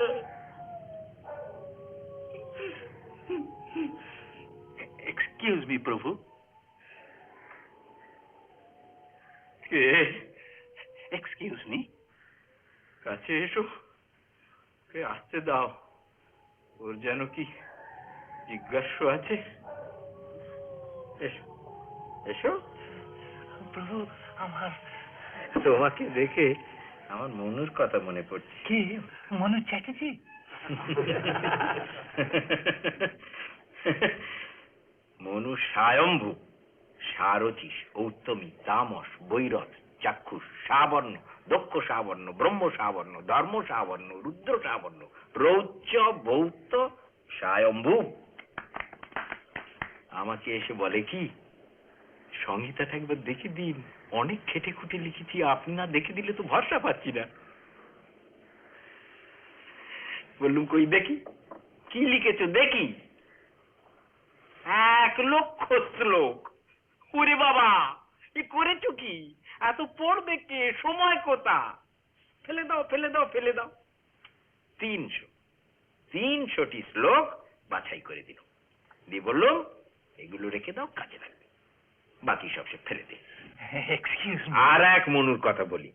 [SPEAKER 10] এক্সকিউজ মি প্রভু। কে? Excuse me. কাছে এসো, কে আসতে দাও। ওর যেন কি জিজ্ঞাস্য আছে। এসো এসো। প্রভু, আমার তোমাকে দেখে আমার মনুর কথা মনে পড়ছে। কি? মনু চ্যাটার্জি? মনু স্বয়ম্ভু, সারথিস, ঔত্তমী, তামস, বৈরথ, চাক্ষুষ, সাবর্ণ, দক্ষ সাবর্ণ, ব্রহ্ম সাবর্ণ, ধর্ম সাবর্ণ, রুদ্র সাবর্ণ, রৌচ্য, ভৌত, স্বয়ম্ভু। আমাকে এসে বলে কি, সংহিতাটা একবার দেখে দিন, অনেক খেটে খুঁটে লিখেছি, আপনি না দেখে দিলে তো ভরসা পাচ্ছি না। বললুম, কই দেখি, কি লিখেছো দেখি। 1,00,000 শ্লোক। ওরে বাবা, এ করেছো কি? এত পড়বে কে? সময় কোথা? ফেলে দাও, ফেলে দাও, ফেলে দাও। 300টি শ্লোক বাছাই করে দিল, দিয়ে বললাম, এগুলো রেখে দাও, কাজে লাগবে, বাকি সব সে ফেলে দে। আর এক মনুর কথা বলি।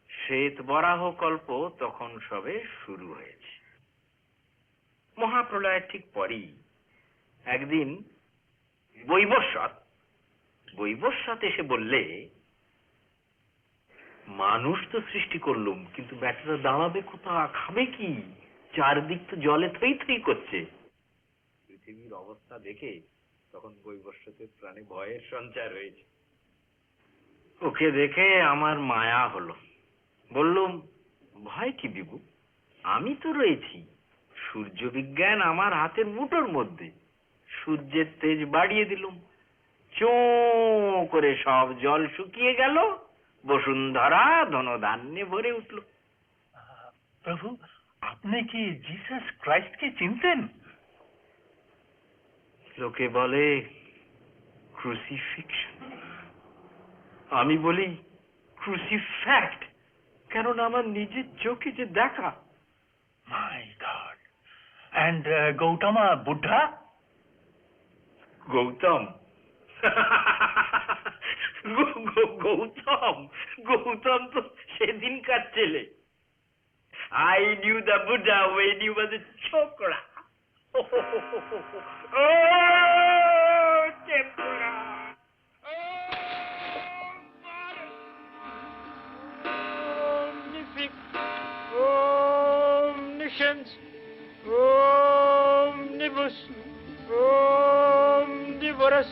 [SPEAKER 10] শ্বেত বরাহ কল্প তখন সবে শুরু হয়েছে। মহাপ্রলয়ের ঠিক পরেই একদিন বৈবস্বত এসে বললে, মানুষ তো সৃষ্টি করলুম, কিন্তু ব্যাটারা দাঁড়াবে কোথা, খাবে কি? চারদিক তো জলে থই থই করছে। পৃথিবীর অবস্থা দেখে তখন বৈবস্বতের প্রাণে ভয়ের সঞ্চার হয়েছে। ওকে দেখে আমার মায়া হলো। বললুম, ভয় কি বিবু, আমি তো রয়েছি। সূর্য বিজ্ঞান আমার হাতের মুঠোর মধ্যে। সূর্যের তেজ বাড়িয়ে দিলুম, চোঁ করে সব জল শুকিয়ে গেল, বসুন্ধরা ধনধান্যে ভরে উঠল। প্রভু, আপনি কি জিসাস ক্রাইস্টকে চিনতেন? লোকে বলে ক্রুসিফিকশন, আমি বলি And Gautama Buddha? Gautam. Gautam তো সেদিনকার ছেলে. I knew the Buddha when he was a chokra. Oh, tempura. Omniscience, omnibus, omnivorous.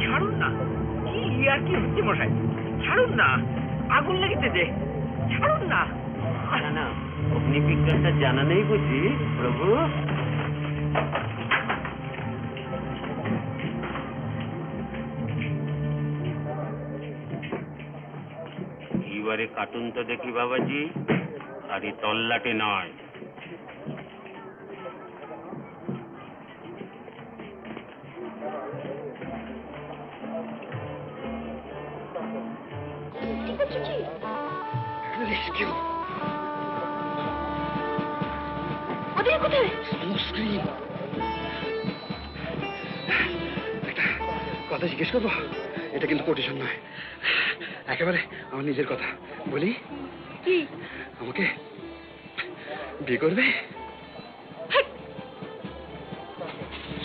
[SPEAKER 10] ছাড়ুন না, কি আর কি হচ্ছে মশাই? ছাড়ুন না, আগুন লেগেছে যে, ছাড়ুন না। না না, অগ্নিবিজ্ঞানটা জানা নেই বুঝি প্রভু?
[SPEAKER 3] এবারে কার্টুন তো দেখি বাবাজি, আর এই তল্লাটে নয়।
[SPEAKER 1] একটা কথা জিজ্ঞেস করবো? এটা কিন্তু কোটেশন নয়, একেবারে আমার নিজের কথা বলি।
[SPEAKER 7] কি?
[SPEAKER 1] আমাকে বিয়ে করবে?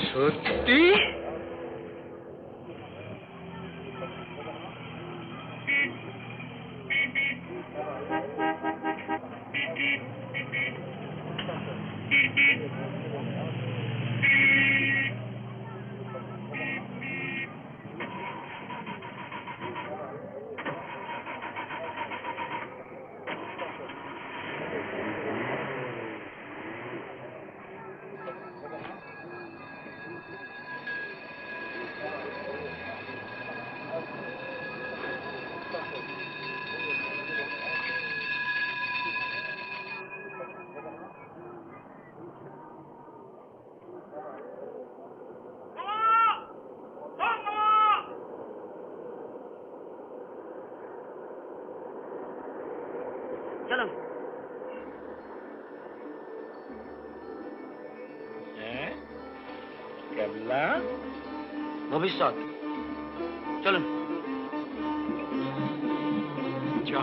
[SPEAKER 1] সত্যি?
[SPEAKER 11] চলো।
[SPEAKER 2] কেবলা
[SPEAKER 11] ভবিষ্যৎ চলুন।
[SPEAKER 1] যা